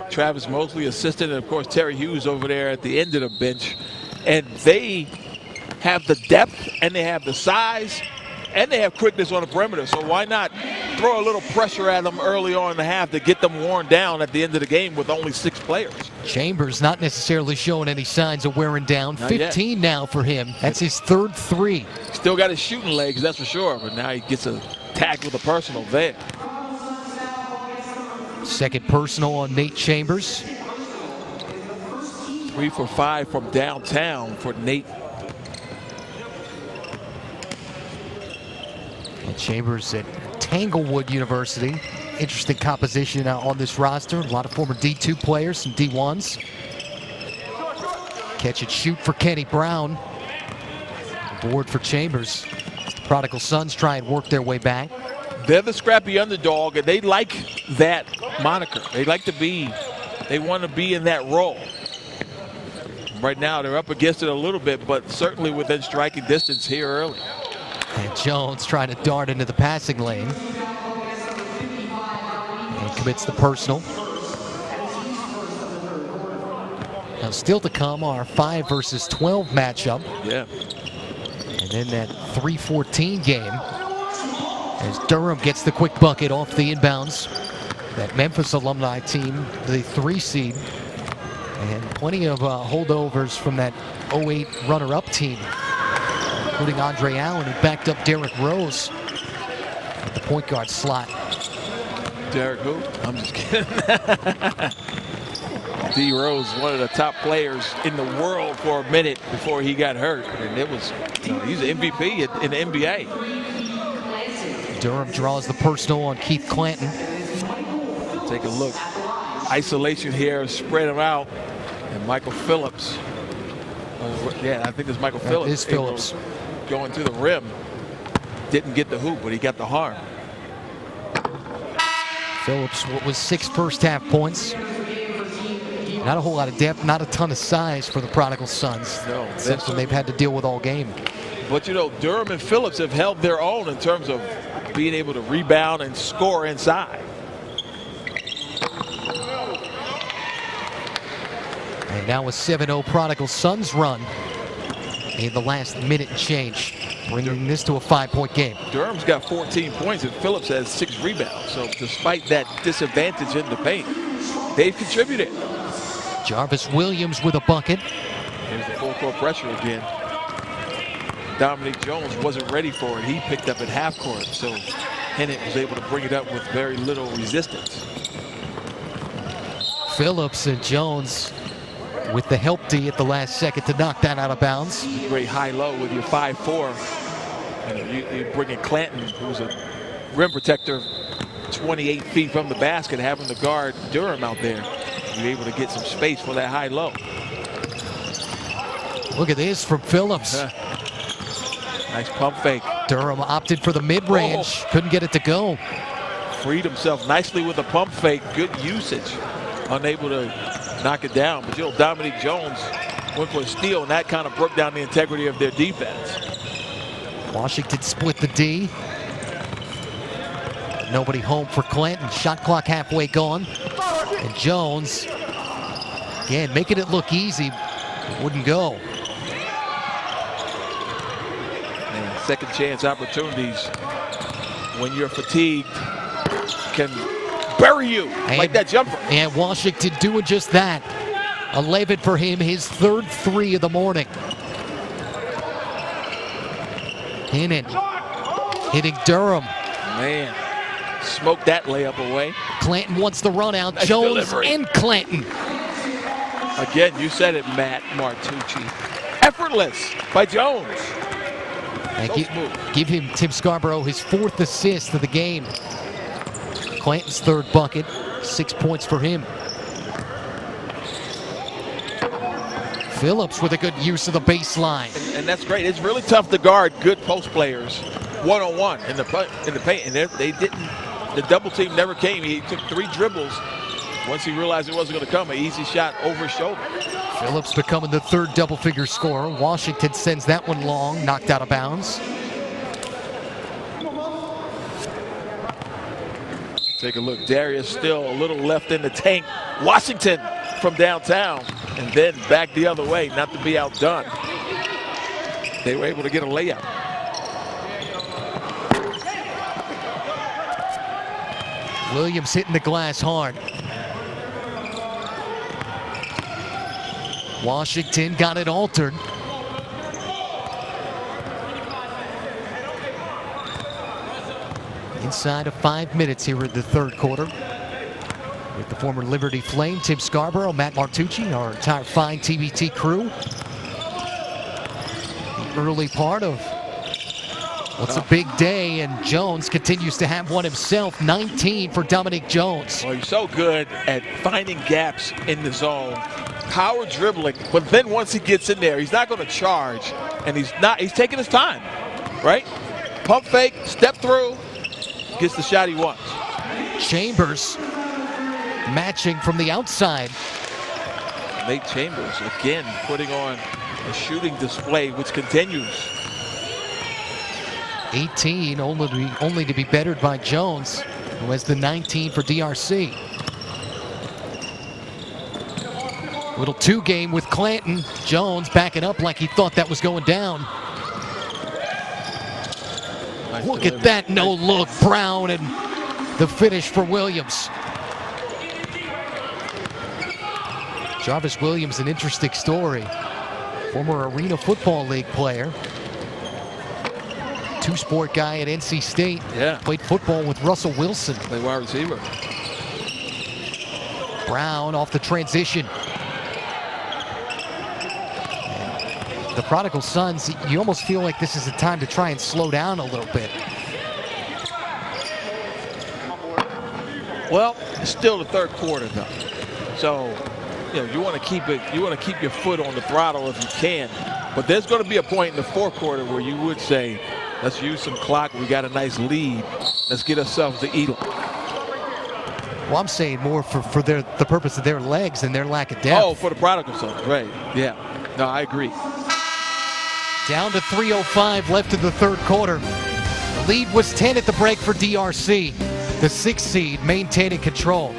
Travis Mosley, assistant, and of course Terry Hughes over there at the end of the bench. And they have the depth, and they have the size, and they have quickness on the perimeter. So why not throw a little pressure at them early on in the half to get them worn down at the end of the game with only 6 players. Chambers not necessarily showing any signs of wearing down. Not 15 yet. Now for him. That's his third 3. Still got his shooting legs, that's for sure, but now he gets a tag with a personal there. Second personal on Nate Chambers. 3 for 5 from downtown for Nate. And Chambers at Tanglewood University. interesting composition on this roster. A lot of former D2 players, some D1s. Catch and shoot for Kenny Brown. Board for Chambers. The Prodigal Sons try and work their way back. They're the scrappy underdog, and they like that moniker. They like to be, they want to be in that role. Right now, they're up against it a little bit, but certainly within striking distance here early. And Jones trying to dart into the passing lane. And commits the personal. Now still to come, our 5 versus 12 matchup. Yeah. And then that 3-14 game as Durham gets the quick bucket off the inbounds. That Memphis alumni team, the 3 seed. And plenty of holdovers from that 08 runner-up team, including Andre Allen, who backed up Derrick Rose at the point guard slot. Derrick who? I'm just kidding. D. Rose, one of the top players in the world for a minute before he got hurt. And it was, he's an MVP in the NBA. Durham draws the personal on Keith Clanton. Take a look. Isolation here, spread him out. And Michael Phillips. Yeah, I think it's Michael Phillips. It is Phillips. Going to the rim. Didn't get the hoop, but he got the harm. Phillips, what was 6 first-half points. Not a whole lot of depth, not a ton of size for the Prodigal Sons. No, something they've had to deal with all game. But you know, Durham and Phillips have held their own in terms of being able to rebound and score inside. And now a 7-0 Prodigal Sons run in the last minute and change, bringing this to a 5-point game. Durham's got 14 points and Phillips has 6 rebounds. So despite that disadvantage in the paint, they've contributed. Jarvis Williams with a bucket. Here's the full court pressure again. Dominique Jones wasn't ready for it. He picked up at half court, so Hennett was able to bring it up with very little resistance. Phillips and Jones with the help D at the last second to knock that out of bounds. Great high-low with your 5-4. You bring in Clanton, who's a rim protector, 28 feet from the basket, having to guard Durham out there. You're able to get some space for that high-low. Look at this from Phillips. Nice pump fake. Durham opted for the mid-range. Couldn't get it to go. Freed himself nicely with the pump fake. Good usage. Unable to knock it down. But you know, Dominique Jones went for a steal, and that kind of broke down the integrity of their defense. Washington split the D. Nobody home for Clanton. Shot clock halfway gone. And Jones, again, making it look easy. Wouldn't go. And second chance opportunities when you're fatigued can bury you like that jumper. And Washington doing just that. 11 for him, his 3rd 3 of the morning. Hennett hitting Durham. Man, smoked that layup away. Clanton wants the run out. Nice Jones delivery. and Clanton. Again, you said it, Matt Martucci. Effortless by Jones. And give him, Tim Scarborough, his 4th assist of the game. Clanton's 3rd bucket, 6 points for him. Phillips with a good use of the baseline. And that's great. It's really tough to guard good post players one-on-one in the paint. And they didn't, the double team never came. He took 3 dribbles. Once he realized it wasn't going to come, an easy shot over his shoulder. Phillips becoming the 3rd double-figure scorer. Washington sends that one long, knocked out of bounds. Take a look. Darius still a little left in the tank. Washington from downtown, and then back the other way, not to be outdone. They were able to get a layup. Williams hitting the glass hard. Washington got it altered. Inside of 5 minutes here in the 3rd quarter. With the former Liberty Flame, Tim Scarborough, Matt Martucci, our entire fine TBT crew. The early part of Well, it's a big day, and Jones continues to have one himself. 19 for Dominic Jones. Well, he's so good at finding gaps in the zone, power dribbling, but then once he gets in there, he's not going to charge, and he's taking his time, right? Pump fake, step through, gets the shot he wants. Chambers matching from the outside. Nate Chambers again putting on a shooting display, which continues. 18, only to be bettered by Jones, who has the 19 for DRC. Little 2-game with Clanton. Jones backing up like he thought that was going down. Nice Look delivery. at that no-look. Brown and the finish for Williams. Jarvis Williams, an interesting story. Former Arena Football League player. Two-sport guy at NC State. Yeah. Played football with Russell Wilson. Play wide receiver. Brown off the transition. And the Prodigal Sons, you almost feel like this is a time to try and slow down a little bit. Well, it's still the third quarter though. So, you want to keep it. You want to keep your foot on the throttle if you can. But there's going to be a point in the fourth quarter where you would say, let's use some clock. We got a nice lead. Let's get ourselves to Elam. Well, I'm saying more for the purpose of their legs and their lack of depth. Oh, for the Prodigal Sons, right? Yeah. No, I agree. Down to 3:05 left in the third quarter. The lead was 10 at the break for DRC. The 6th seed maintaining control.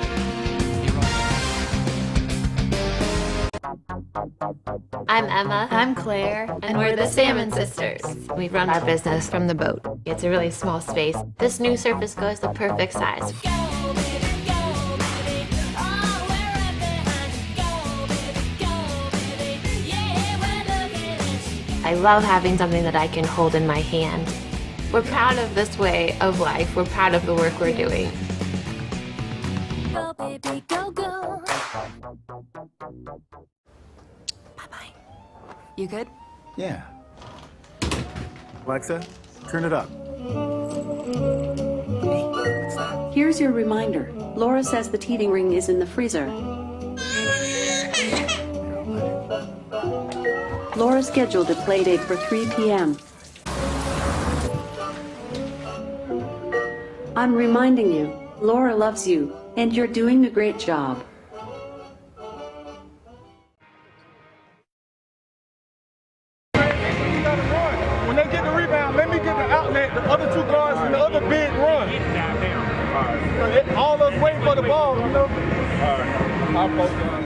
I'm Emma. I'm Claire. And we're the Salmon Sisters. We run our business from the boat. It's a really small space. This new surface goes the perfect size. I love having something that I can hold in my hand. We're proud of this way of life. We're proud of the work we're doing. Go, baby, go, go. Bye-bye. You good? Yeah. Alexa, turn it up. Here's your reminder. Laura says the teething ring is in the freezer. Laura scheduled a play date for 3 p.m. I'm reminding you, Laura loves you, and you're doing a great job. When they get the rebound, let me get the outlet, the other two guards, and the other big run. All of us waiting for the ball, you know? All right.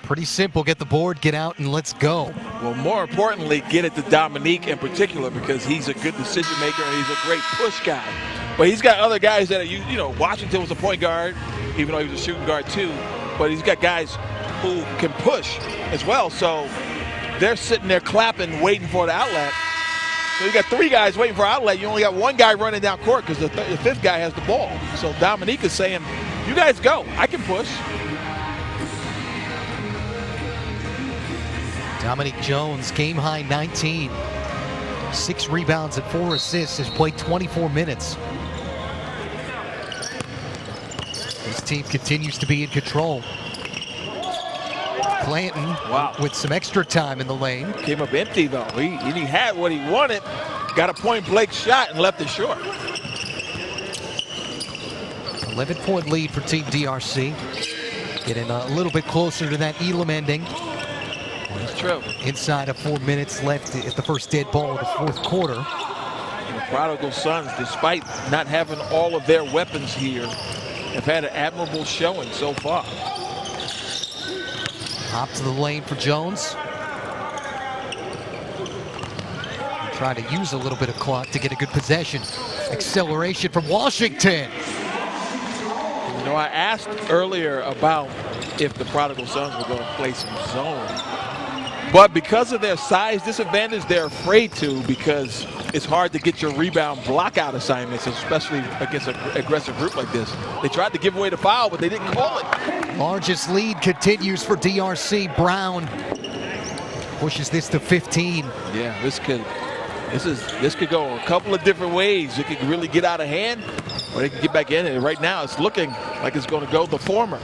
Pretty simple. Get the board, get out, and let's go. Well, more importantly, get it to Dominique in particular because he's a good decision maker and he's a great push guy. But he's got other guys that are, Washington was a point guard, even though he was a shooting guard too. But he's got guys who can push as well. So they're sitting there clapping, waiting for the outlet. So you got 3 guys waiting for outlet. You only got 1 guy running down court because the 5th guy has the ball. So Dominique is saying, you guys go. I can push. Dominic Jones, game high 19. 6 rebounds and 4 assists, has played 24 minutes. His team continues to be in control. Clanton with some extra time in the lane. Came up empty though. He had what he wanted, got a point blank shot and left it short. 11-point lead for Team DRC. Getting a little bit closer to that Elam ending. That's true. Inside of 4 minutes left at the first dead ball of the fourth quarter. The Prodigal Sons, despite not having all of their weapons here, have had an admirable showing so far. Hop to the lane for Jones. Trying to use a little bit of clock to get a good possession. Acceleration from Washington. I asked earlier about if the Prodigal Sons were going to play some zone. But because of their size disadvantage, they're afraid to because it's hard to get your rebound block-out assignments, especially against an aggressive group like this. They tried to give away the foul, but they didn't call it. Largest lead continues for DRC. Brown pushes this to 15. Yeah, this could This could go a couple of different ways. It could really get out of hand, or they could get back in. And right now, it's looking like it's going to go the former.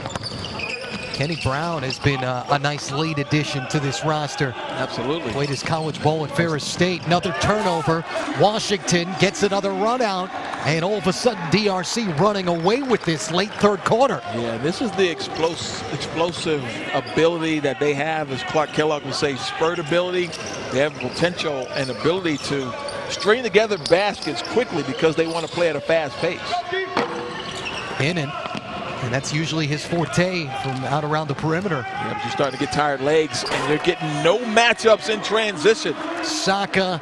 Kenny Brown has been a nice late addition to this roster. Absolutely. Played his college ball at Ferris State. Another turnover. Washington gets another run out. And all of a sudden, DRC running away with this late third quarter. Yeah, this is the explosive ability that they have, as Clark Kellogg would say, spurt ability. They have potential and ability to string together baskets quickly because they want to play at a fast pace. Hinnon. And that's usually his forte from out around the perimeter. Yeah, but you're starting to get tired legs, and you're getting no matchups in transition. Saka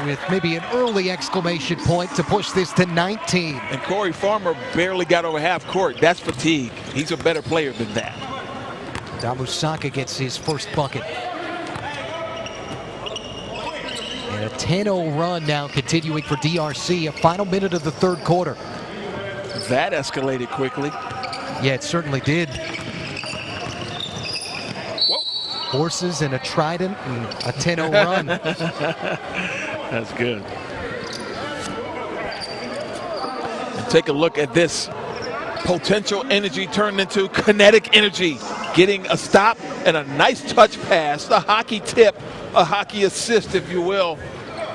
with maybe an early exclamation point to push this to 19. And Corey Farmer barely got over half court. That's fatigue. He's a better player than that. Damu Saka gets his first bucket. And a 10-0 run now continuing for DRC. A final minute of the third quarter. That escalated quickly. Yeah, it certainly did. Whoa. Horses and a trident and a 10-0 run. That's good. And take a look at this. Potential energy turned into kinetic energy. Getting a stop and a nice touch pass. A hockey tip, a hockey assist, if you will,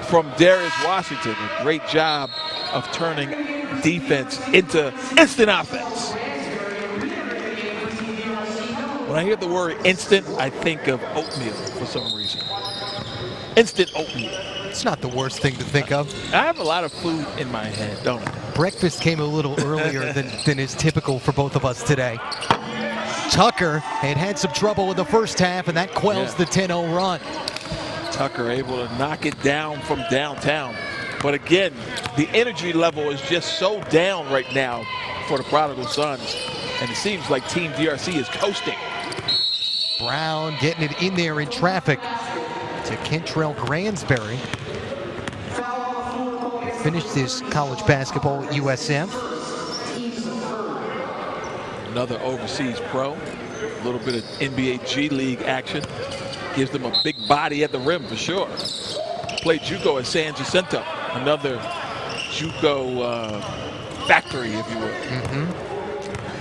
from Darius Washington. A great job of turning defense into instant offense. When I hear the word instant, I think of oatmeal for some reason. Instant oatmeal. It's not the worst thing to think of. I have a lot of food in my head, don't I? Breakfast came a little earlier than is typical for both of us today. Tucker had some trouble in the first half, and that quells the 10-0 run. Tucker able to knock it down from downtown. But again, the energy level is just so down right now for the Prodigal Sons. And it seems like Team DRC is coasting. Brown getting it in there in traffic to Kentrell Gransberry. Finished his college basketball at USF. Another overseas pro. A little bit of NBA G League action. Gives them a big body at the rim for sure. Played JUCO at San Jacinto. Another JUCO factory, if you will.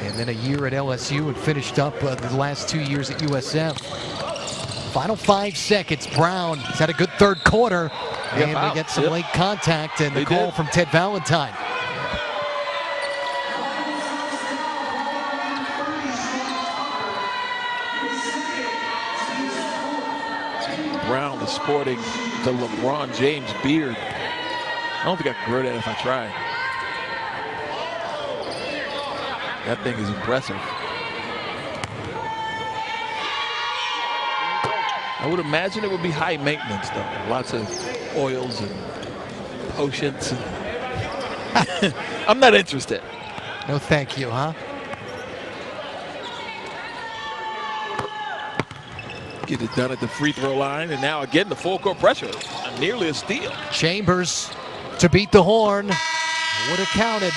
And then a year at LSU and finished up the last 2 years at USF. Final 5 seconds. Brown has had a good third quarter. And we get some late contact and the call from Ted Valentine. Brown is sporting the LeBron James beard. I don't think I can grow that if I try. That thing is impressive. I would imagine it would be high maintenance, though. Lots of oils and potions. I'm not interested. No thank you, huh? Get it done at the free throw line, and now again the full court pressure. Nearly a steal. Chambers to beat the horn. Would have counted.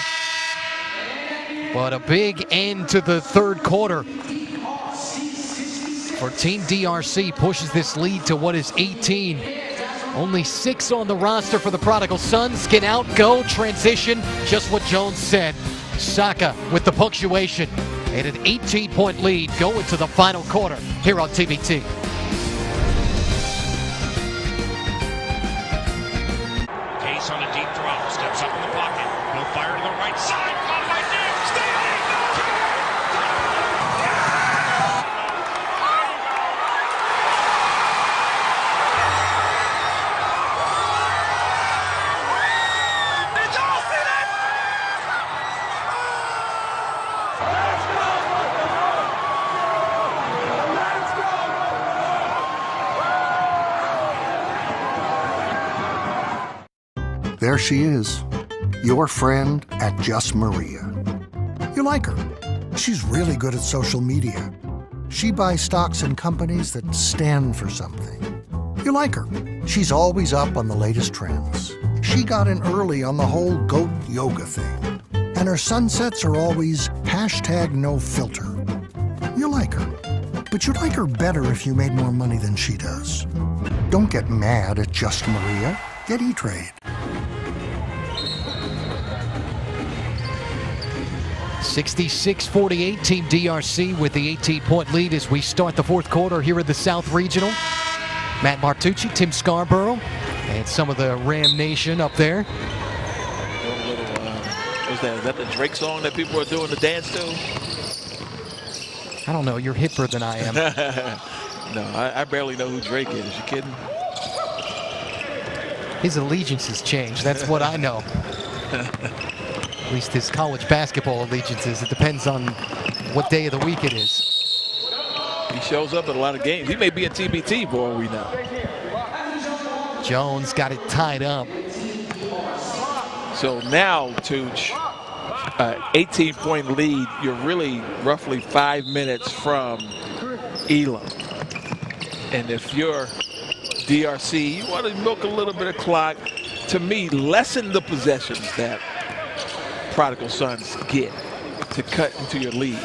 But a big end to the third quarter. For Team DRC pushes this lead to what is 18. Only 6 on the roster for the Prodigal Sons. Can outgo transition, just what Jones said. Saka with the punctuation and an 18-point lead going to the final quarter here on TBT. Case on a deep throw, steps up in the pocket. He'll fire to the right side. Caught by Diggs. Stay There she is, your friend at Just Maria. You like her. She's really good at social media. She buys stocks in companies that stand for something. You like her. She's always up on the latest trends. She got in early on the whole goat yoga thing. And her sunsets are always #NoFilter. You like her. But you'd like her better if you made more money than she does. Don't get mad at Just Maria. Get E-Trade. 66-48, Team DRC with the 18-point lead as we start the fourth quarter here at the South Regional. Matt Martucci, Tim Scarborough, and some of the Ram Nation up there. Is that the Drake song that people are doing the dance to? I don't know. You're hipper than I am. No, I barely know who Drake is. You kidding? His allegiances change. That's what I know. At least his college basketball allegiances. It depends on what day of the week it is. He shows up at a lot of games. He may be in TBT, for all we know. Jones got it tied up. So now, Tooch, 18-point lead. You're really roughly 5 minutes from Elam. And if you're DRC, you want to milk a little bit of clock. To me, lessen the possessions that Prodigal Sons get to cut into your lead.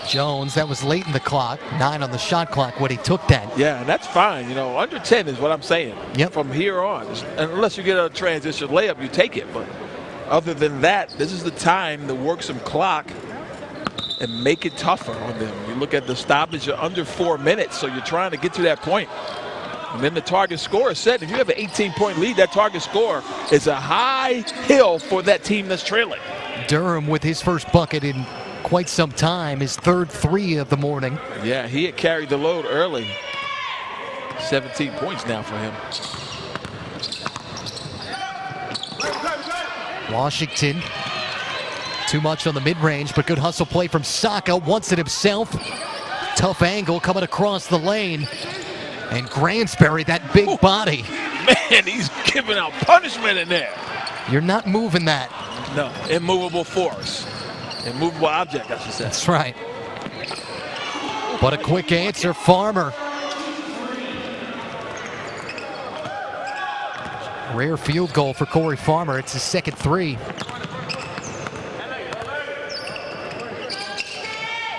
Jones, that was late in the clock. 9 on the shot clock when he took that. Yeah, and that's fine. You know, under 10 is what I'm saying. Yep. From here on, unless you get a transition layup, you take it. But other than that, this is the time to work some clock and make it tougher on them. You look at the stoppage, you're under 4 minutes, so you're trying to get to that point. And then the target score is set. If you have an 18-point lead, that target score is a high hill for that team that's trailing. Durham with his first bucket in quite some time, his third 3 of the morning. Yeah, he had carried the load early. 17 points now for him. Washington, too much on the mid-range, but good hustle play from Saka. Wants it himself. Tough angle coming across the lane. And Gransberry, that big body. Man, he's giving out punishment in there. You're not moving that. No, immovable force. Immovable object, I should say. That's right. But a quick answer, Farmer. Rare field goal for Corey Farmer. It's his second 3.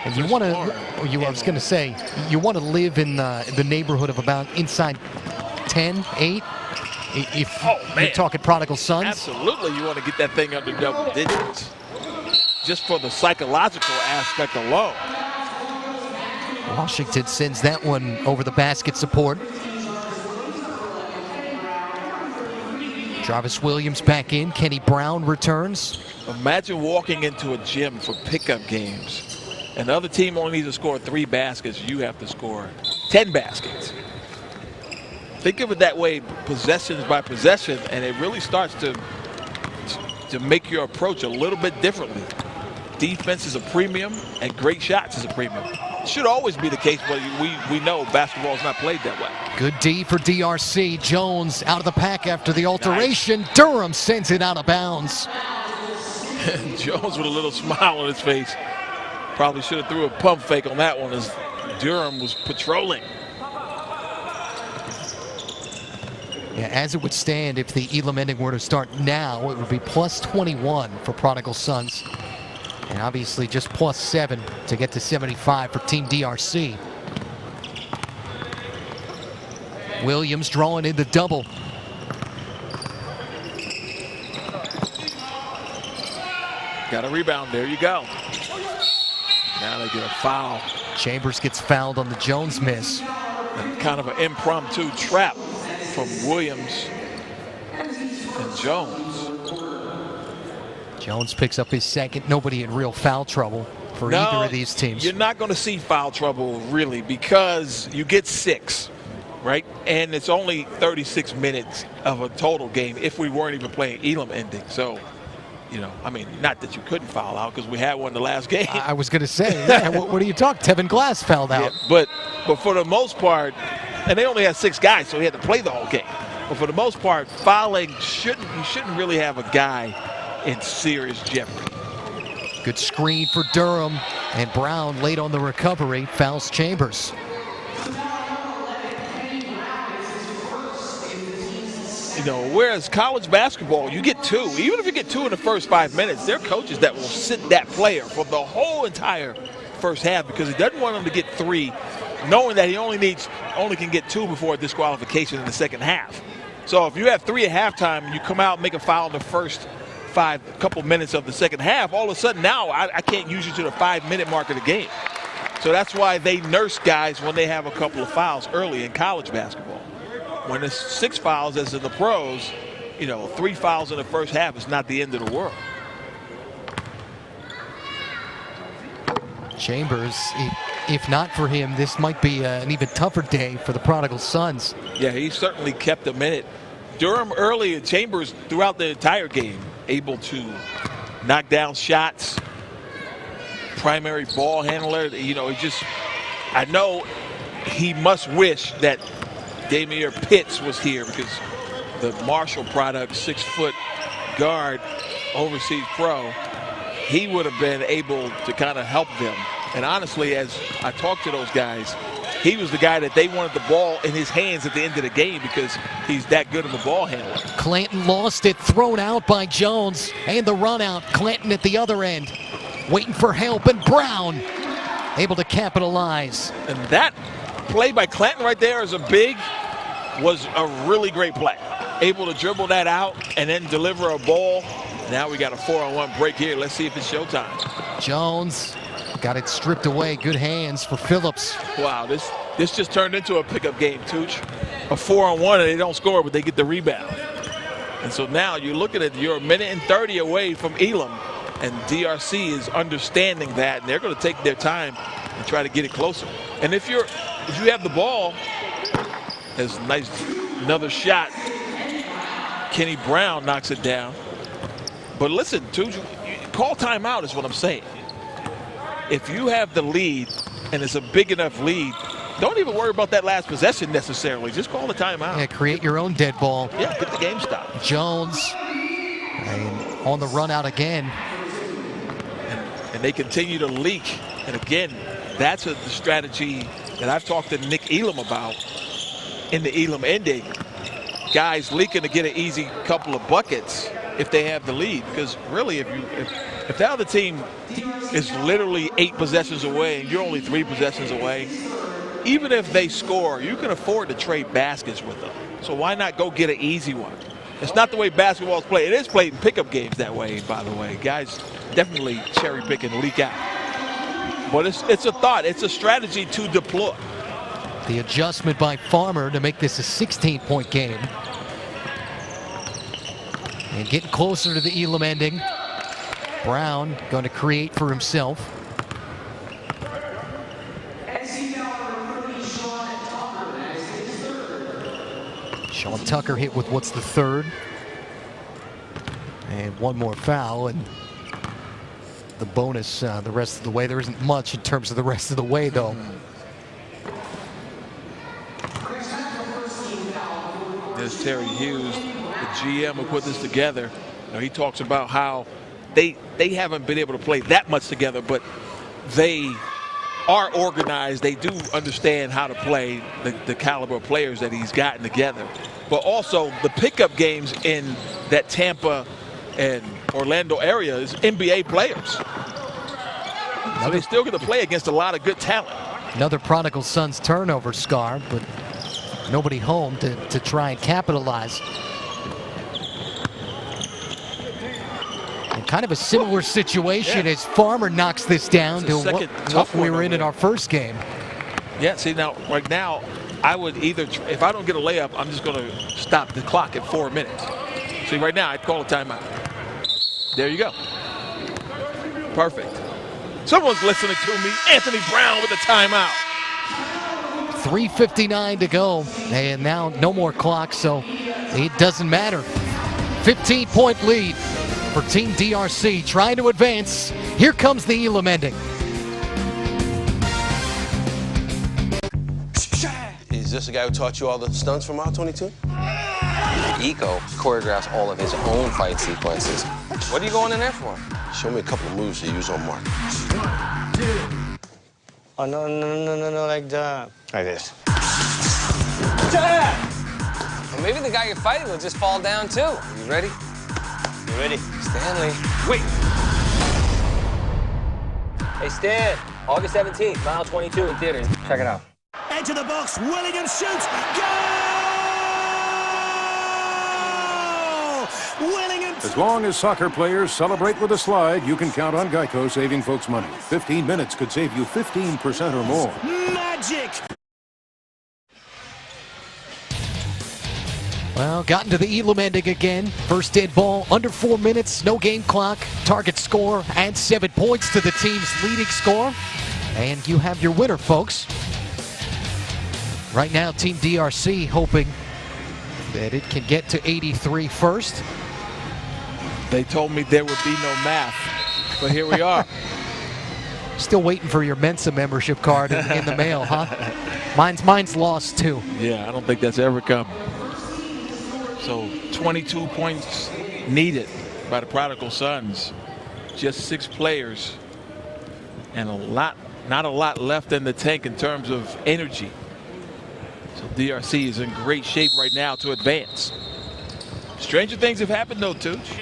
And you want to, I was going to say, you want to live in the neighborhood of about inside 10, 8, if you're talking Prodigal Sons. Absolutely, you want to get that thing under double digits. Just for the psychological aspect alone. Washington sends that one over the basket support. Jarvis Williams back in. Kenny Brown returns. Imagine walking into a gym for pickup games. And the other team only needs to score 3 baskets. You have to score 10 baskets. Think of it that way, possessions by possession, and it really starts to make your approach a little bit differently. Defense is a premium, and great shots is a premium. It should always be the case, but we know basketball is not played that way. Good D for DRC. Jones out of the pack after the alteration. Nice. Durham sends it out of bounds. Jones with a little smile on his face. Probably should have threw a pump fake on that one as Durham was patrolling. Yeah, as it would stand, if the Elam ending were to start now, it would be plus 21 for Prodigal Sons. And obviously just plus 7 to get to 75 for Team DRC. Williams drawing in the double. Got a rebound. There you go. Now they get a foul. Chambers gets fouled on the Jones miss. And kind of an impromptu trap from Williams and Jones. Jones picks up his second. Nobody in real foul trouble for either of these teams. You're not going to see foul trouble really because you get 6, right? And it's only 36 minutes of a total game if we weren't even playing Elam ending. So, you know, I mean, not that you couldn't foul out because we had one the last game. I was going to say, yeah, what are you talking? Tevin Glass fouled out. Yeah, but for the most part, and they only had 6 guys, so he had to play the whole game. But for the most part, fouling you shouldn't really have a guy in serious jeopardy. Good screen for Durham, and Brown late on the recovery fouls Chambers. You know, whereas college basketball, you get 2. Even if you get 2 in the first 5 minutes, there are coaches that will sit that player for the whole entire first half because he doesn't want him to get 3, knowing that he only can get 2 before disqualification in the second half. So if you have 3 at halftime and you come out and make a foul in the first couple minutes of the second half, all of a sudden now I can't use you to the 5-minute mark of the game. So that's why they nurse guys when they have a couple of fouls early in college basketball. When it's 6 fouls as in the pros, 3 fouls in the first half is not the end of the world. Chambers, if not for him, this might be an even tougher day for the Prodigal Sons. Yeah, he certainly kept them in it. Durham early, and Chambers throughout the entire game able to knock down shots, primary ball handler. I know he must wish that Damier Pitts was here, because the Marshall product, 6-foot guard, overseas pro, he would have been able to kind of help them. And honestly, as I talked to those guys, he was the guy that they wanted the ball in his hands at the end of the game because he's that good of a ball handler. Clanton lost it, thrown out by Jones, and the run out. Clanton at the other end, waiting for help, and Brown able to capitalize. And that play by Clanton right there was a really great play. Able to dribble that out and then deliver a ball. Now we got a 4-on-1 break here. Let's see if it's showtime. Jones got it stripped away. Good hands for Phillips. Wow, this just turned into a pickup game, Tooch. A 4-on-1 and they don't score, but they get the rebound. And so now you're looking at, you're 1:30 away from Elam, and DRC is understanding that, and they're going to take their time and try to get it closer. And if you have the ball, there's another shot. Kenny Brown knocks it down. But listen, Tooch, call timeout is what I'm saying. If you have the lead and it's a big enough lead, don't even worry about that last possession necessarily. Just call the timeout. Yeah, create your own dead ball. Yeah, get the game stopped. Jones and on the run out again. And they continue to leak. And again, that's the strategy that I've talked to Nick Elam about in the Elam ending. Guys leaking to get an easy couple of buckets if they have the lead. Because really, if the other team is literally 8 possessions away and you're only 3 possessions away, even if they score, you can afford to trade baskets with them. So why not go get an easy one? It's not the way basketball is played. It is played in pickup games that way, by the way. Guys definitely cherry pick and leak out. But it's a thought. It's a strategy to deploy. The adjustment by Farmer to make this a 16-point game. And getting closer to the Elam ending. Brown going to create for himself. Sean Tucker hit with what's the third. And one more foul, and the bonus the rest of the way. There isn't much in terms of the rest of the way, though. There's Terry Hughes, the GM who put this together. He talks about how they haven't been able to play that much together, but they are organized. They do understand how to play the caliber of players that he's gotten together. But also the pickup games in that Tampa and Orlando area is NBA players. So they still get to play against a lot of good talent. Another Prodigal Sons turnover, Scar, but nobody home to try and capitalize. And kind of a similar situation as Farmer knocks this down to what we were in our first game. Yeah, see, now, right now, I would either, if I don't get a layup, I'm just going to stop the clock at 4 minutes. See, right now, I'd call a timeout. There you go. Perfect. Someone's listening to me. Anthony Brown with a timeout. 3:59 to go, and now no more clock, so it doesn't matter. 15-point lead for Team DRC, trying to advance. Here comes the Elam ending. Is this the guy who taught you all the stunts from Mile 22? Eco choreographs all of his own fight sequences. What are you going in there for? Show me a couple of moves to use on Mark. Oh, no, like that. Like this. Well, maybe the guy you're fighting will just fall down, too. Are you ready? You ready? Stanley. Wait. Hey, Stan. August 17th, Mile 22 in theaters. Check it out. Edge of the box. Willingham shoots. Goal! winning it. As long as soccer players celebrate with a slide, you can count on Geico saving folks money. 15 minutes could save you 15% or more. Magic. Well, gotten to the Elam ending again. First dead ball, under 4 minutes, no game clock. Target score, add 7 points to the team's leading score. And you have your winner, folks. Right now, Team DRC hoping that it can get to 83 first. They told me there would be no math, but here we are. Still waiting for your Mensa membership card in the mail, huh? Mine's lost too. Yeah, I don't think that's ever come. So 22 points needed by the Prodigal Sons. Just 6 players and not a lot left in the tank in terms of energy. So DRC is in great shape right now to advance. Stranger things have happened though, Tooch.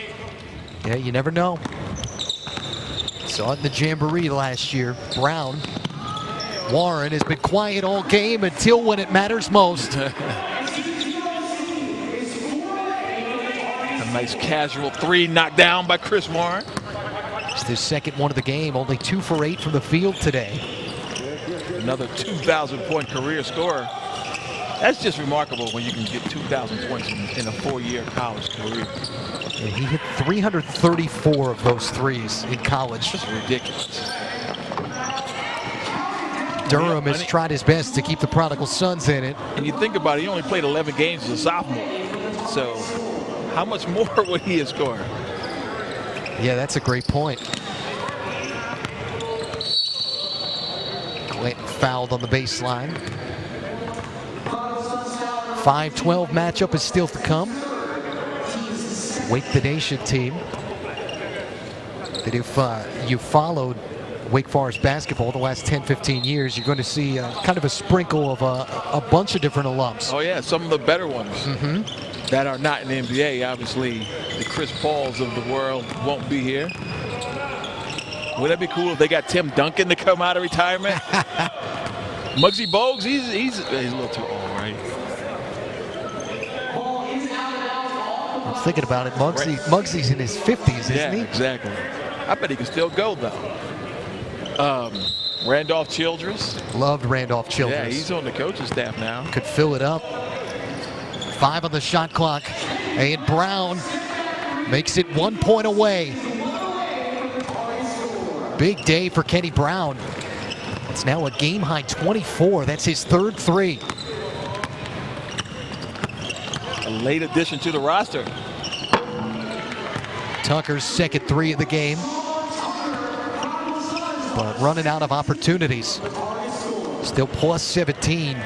Yeah, you never know. Saw it in the Jamboree last year. Brown. Warren has been quiet all game until when it matters most. A nice casual 3 knocked down by Chris Warren. It's his second one of the game. Only 2 for 8 from the field today. Another 2,000-point career scorer. That's just remarkable when you can get 2,000 points in a 4-year college career. Yeah, he hit 334 of those threes in college. That's ridiculous. Durham has tried his best to keep the Prodigal Sons in it. And you think about it, he only played 11 games as a sophomore. So how much more would he have scored? Yeah, that's a great point. Clinton fouled on the baseline. 5-12 matchup is still to come. Wake the Nation team. That if you followed Wake Forest basketball the last 10-15 years, you're going to see kind of a sprinkle of a bunch of different alums. Oh yeah, some of the better ones that are not in the NBA. Obviously, the Chris Pauls of the world won't be here. Would that be cool if they got Tim Duncan to come out of retirement? Muggsy Bogues, he's a little too old, right? I'm thinking about it. Muggsy's in his 50s, isn't he? Yeah, exactly. I bet he can still go, though. Randolph Childress. Loved Randolph Childress. Yeah, he's on the coaching staff now. Could fill it up. 5 on the shot clock. And Brown makes it 1 point away. Big day for Kenny Brown. It's now a game-high 24. That's his 3rd three. A late addition to the roster. Tucker's 2nd three of the game. But running out of opportunities. Still plus 17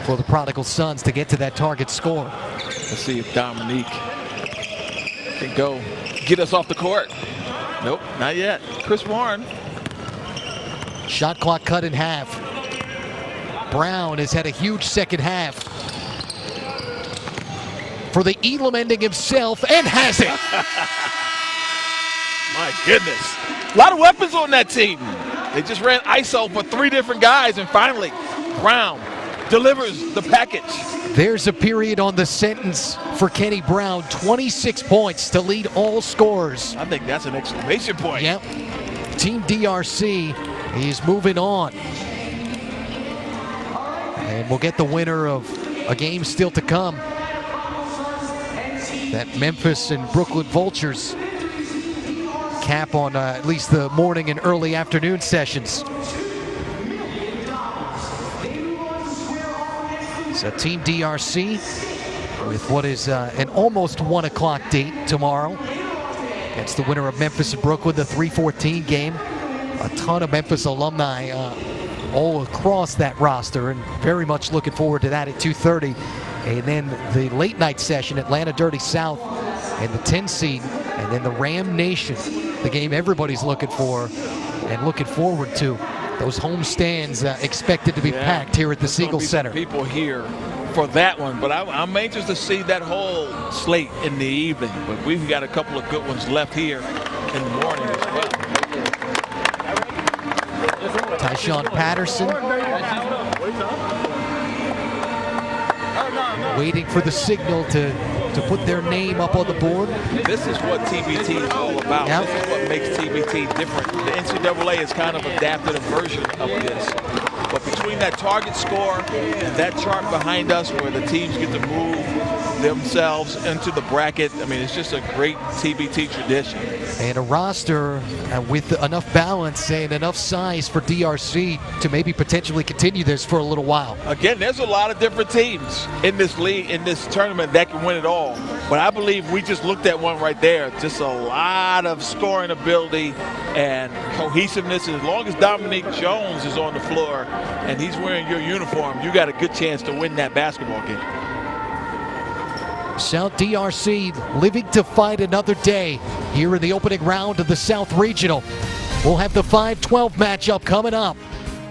for the Prodigal Sons to get to that target score. Let's see if Dominique can go get us off the court. Nope, not yet. Chris Warren. Shot clock cut in half. Brown has had a huge second half. For the Elam ending himself, and has it. My goodness. A lot of weapons on that team. They just ran ISO for 3 different guys, and finally, Brown delivers the package. There's a period on the sentence for Kenny Brown. 26 points to lead all scorers. I think that's an exclamation point. Yep. Team DRC is moving on. And we'll get the winner of a game still to come. That Memphis and Brooklyn Vultures cap on at least the morning and early afternoon sessions. So Team DRC with what is an almost 1 o'clock date tomorrow. That's the winner of Memphis and Brooklyn, the 3-14 game. A ton of Memphis alumni all across that roster, and very much looking forward to that at 2:30. And then the late night session, Atlanta Dirty South and the 10 seed, and then the Ram Nation, the game everybody's looking for and looking forward to. Those home stands expected to be packed here at the Siegel Center. People here for that one, but I'm anxious to see that whole slate in the evening. But we've got a couple of good ones left here in the morning as well. Tyshawn Patterson waiting for the signal to to put their name up on the board. This is what TBT is all about. Yep. This is what makes TBT different. The NCAA has kind of adapted a version of this. But between that target score and that chart behind us where the teams get to move themselves into the bracket, I mean, it's just a great TBT tradition. And a roster with enough balance and enough size for DRC to maybe potentially continue this for a little while. Again, there's a lot of different teams in this league, in this tournament that can win it all. But I believe we just looked at one right there. Just a lot of scoring ability and cohesiveness. As long as Dominique Jones is on the floor and he's wearing your uniform, you got a good chance to win that basketball game. South DRC living to fight another day here in the opening round of the South Regional. We'll have the 5-12 matchup coming up.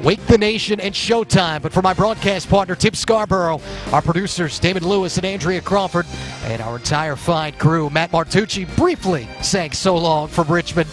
Wake the Nation and Showtime. But for my broadcast partner, Tim Scarborough, our producers, David Lewis and Andrea Crawford, and our entire fine crew, Matt Martucci briefly saying so long from Richmond.